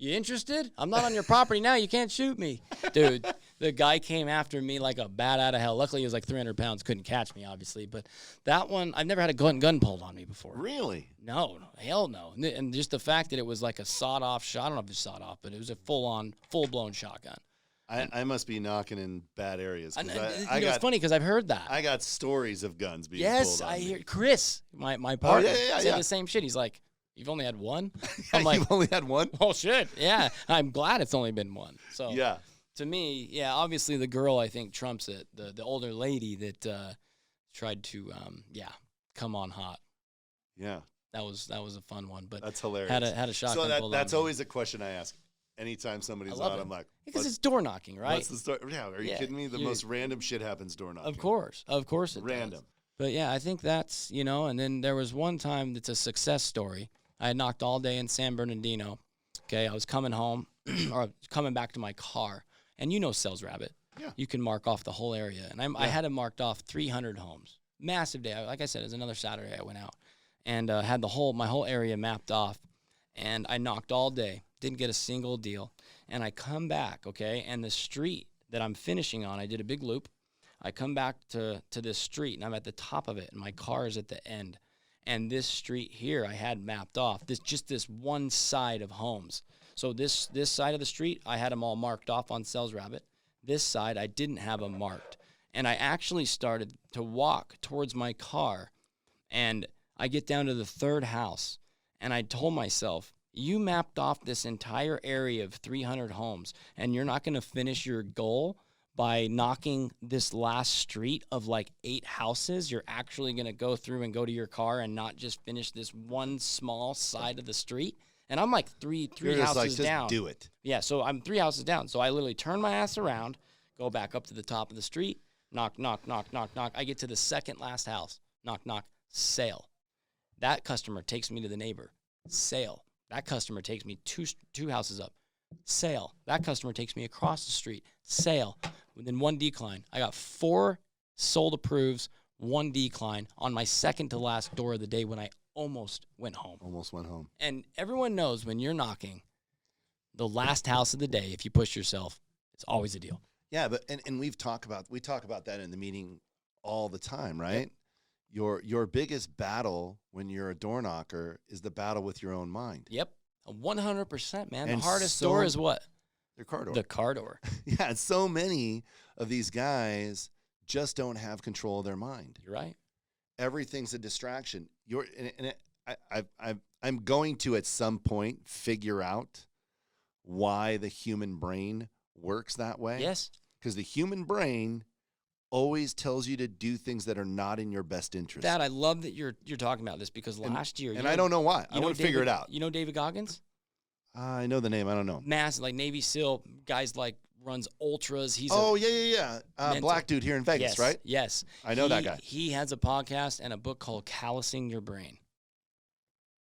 you interested? I'm not on your property now. You can't shoot me. Dude, the guy came after me like a bat out of hell. Luckily, he was 300 pounds. Couldn't catch me, obviously. But that one, I've never had a gun pulled on me before. Really? No, hell no. And just the fact that it was a sawed-off shot. I don't know if it's sawed-off, but it was a full-blown shotgun. I must be knocking in bad areas. It's funny because I've heard that. I got stories of guns being pulled on me. Yes, I hear Chris, my partner, said the same shit. He's like, you've only had one? I'm like, you've only had one? Oh, shit. Yeah. I'm glad it's only been one. So, yeah. To me, yeah, obviously the girl, I think, trumps it. The older lady that tried to, come on hot. Yeah. That was a fun one. But That's hilarious. Had a shotgun. So that's always a question I ask. Anytime somebody's on, I'm like, because it's door knocking, right? What's the story? Yeah, are you kidding me? The most random shit happens door knocking. Of course it random. does. But yeah, I think that's, and then there was one time that's a success story. I had knocked all day in San Bernardino. Okay, I was coming home or coming back to my car, and Sales Rabbit. Yeah. You can mark off the whole area, and I had it marked off 300 homes. Massive day. Like I said, it was another Saturday I went out and had my whole area mapped off, and I knocked all day. Didn't get a single deal. And I come back, okay, and the street that I'm finishing on, I did a big loop. I come back to this street, and I'm at the top of it, and my car is at the end. And this street here I had mapped off, this one side of homes. So this side of the street, I had them all marked off on Sales Rabbit. This side, I didn't have them marked. And I actually started to walk towards my car, and I get down to the third house, and I told myself, you mapped off this entire area of 300 homes, and you're not going to finish your goal by knocking this last street of like 8 houses. You're actually going to go through and go to your car and not just finish this one small side of the street. And I'm like three houses down. Just do it. Yeah, so I'm 3 houses down. So I literally turn my ass around, go back up to the top of the street, knock, knock, knock, knock, knock. I get to the second last house, knock, knock, sale. That customer takes me to the neighbor, sale. That customer takes me two houses up, sale. That customer takes me across the street, sale. Within 1 decline. I got 4 sold approves, 1 decline on my second to last door of the day when I almost went home. Almost went home. And everyone knows when you're knocking the last house of the day, if you push yourself, it's always a deal. Yeah, but and we talk about that in the meeting all the time, right? Yep. Your biggest battle when you're a door knocker is the battle with your own mind. Yep. 100%, man. And the hardest door is what? Their car door. The car door. Yeah, so many of these guys just don't have control of their mind. You're right. Everything's a distraction. I'm going to at some point figure out why the human brain works that way. Yes. Because the human brain always tells you to do things that are not in your best interest. Dad, I love that you're talking about this because last year... And I don't know why. I want to figure it out. You know David Goggins? I know the name. I don't know. Massive, like Navy SEAL, guys like runs ultras. He's yeah. Black dude here in Vegas, yes, right? Yes. I know that guy. He has a podcast and a book called Callousing Your Brain.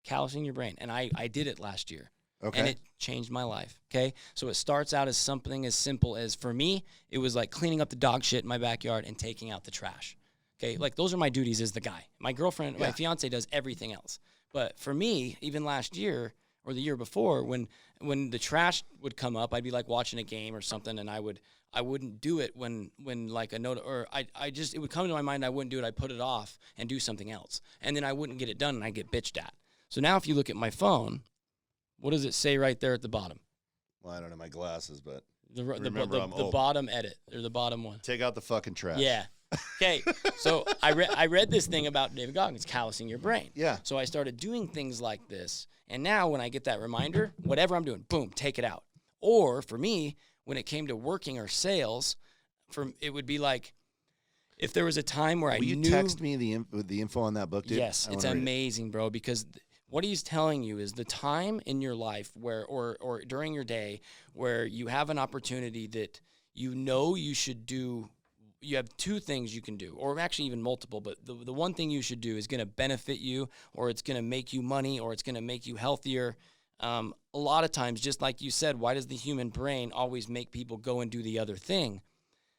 Callousing Your Brain. And I did it last year. Okay. And it changed my life, okay? So it starts out as something as simple as, for me, it was like cleaning up the dog shit in my backyard and taking out the trash, okay? Like, those are my duties as the guy. My girlfriend, my fiance does everything else. But for me, even last year or the year before, when the trash would come up, I'd be like watching a game or something, and I wouldn't do it when like a note, or it would come to my mind, I wouldn't do it, I'd put it off and do something else. And then I wouldn't get it done, and I'd get bitched at. So now if you look at my phone, what does it say right there at the bottom? Well, I don't know my glasses, but the bottom edit, or the bottom one. Take out the fucking trash. Yeah. Okay. So I read this thing about David Goggins, callousing your brain. Yeah. So I started doing things like this, and now when I get that reminder, whatever I'm doing, boom, take it out. Or for me, when it came to working or sales, it would be like, if there was a time where Will you text me the info on that book, dude? Yes, it's amazing, bro, because what he's telling you is the time in your life where, or during your day, where you have an opportunity that you should do. You have 2 things you can do, or actually even multiple, but the one thing you should do is going to benefit you, or it's going to make you money, or it's going to make you healthier. A lot of times, just like you said, why does the human brain always make people go and do the other thing?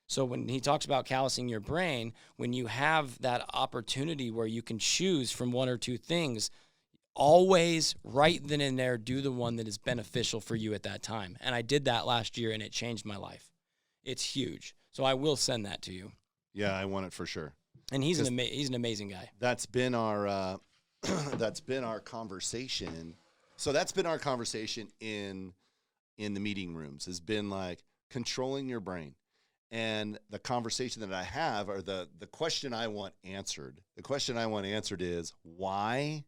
So when he talks about callousing your brain, when you have that opportunity where you can choose from 1 or 2 things, always right then and there do the one that is beneficial for you at that time. And I did that last year, and it changed my life. It's huge. So I will send that to you. Yeah, I want it for sure. And he's an amazing guy. That's been our conversation. So that's been our conversation in the meeting rooms, has been like controlling your brain. And the conversation that I have, or the question I want answered, is, why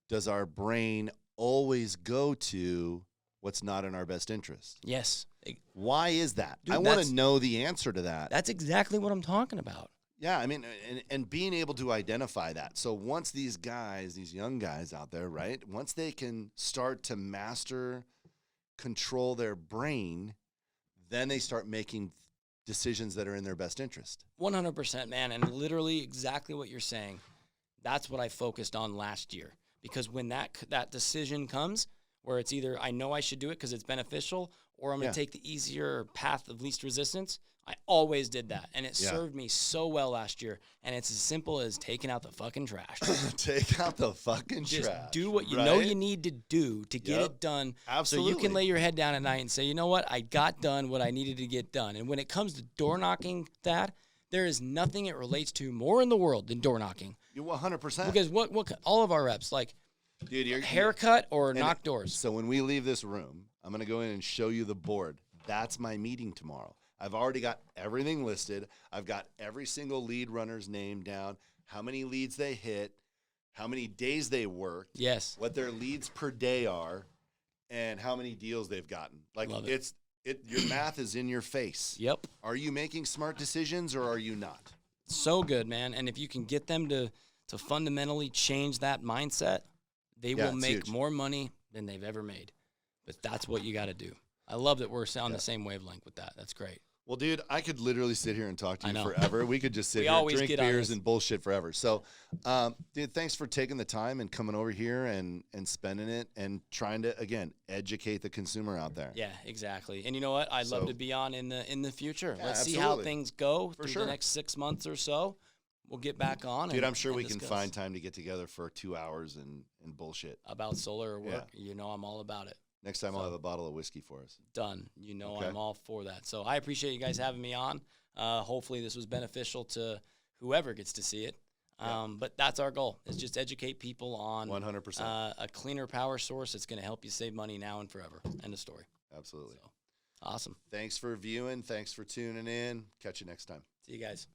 does our brain always go to what's not in our best interest? Yes. Why is that? Dude, I want to know the answer to that. That's exactly what I'm talking about. Yeah, I mean, and being able to identify that. So once these guys, these young guys out there, right, once they can start to master, control their brain, then they start making decisions that are in their best interest. 100%, man. And literally exactly what you're saying. That's what I focused on last year. Because when that decision comes, where it's either I know I should do it because it's beneficial, or I'm going to take the easier path of least resistance, I always did that. And it served me so well last year. And it's as simple as taking out the fucking trash. Take out the fucking Just trash. do what you know you need to do to get it done. Absolutely. So you can lay your head down at night and say, you know what? I got done what I needed to get done. And when it comes to door knocking, Thad, there is nothing it relates to more in the world than door knocking. You're 100%. Because what all of our reps, like, dude, haircut or knock doors. So when we leave this room, I'm going to go in and show you the board. That's my meeting tomorrow. I've already got everything listed. I've got every single lead runner's name down, how many leads they hit, how many days they worked, yes, what their leads per day are, and how many deals they've gotten. Like, Love your math is in your face. Yep. Are you making smart decisions or are you not? So good, man. And if you can get them to fundamentally change that mindset, they will make more money than they've ever made. But that's what you got to do. I love that we're on the same wavelength with that. That's great. Well, dude, I could literally sit here and talk to you forever. We could just sit here, drink beers, and bullshit forever. So, dude, thanks for taking the time and coming over here and spending it and trying to, again, educate the consumer out there. Yeah, exactly. And you know what? I'd love to be on in the future. Yeah, Let's see how things go through the next 6 months or so. We'll get back on. Dude, I'm sure we can find time to get together for 2 hours and bullshit. About solar work. Yeah. You know I'm all about it. Next time I'll have a bottle of whiskey for us. Done. You know I'm all for that. So I appreciate you guys having me on. Hopefully this was beneficial to whoever gets to see it. But that's our goal, is just educate people on 100%. A cleaner power source that's going to help you save money now and forever. End of story. Absolutely. So, awesome. Thanks for viewing. Thanks for tuning in. Catch you next time. See you guys.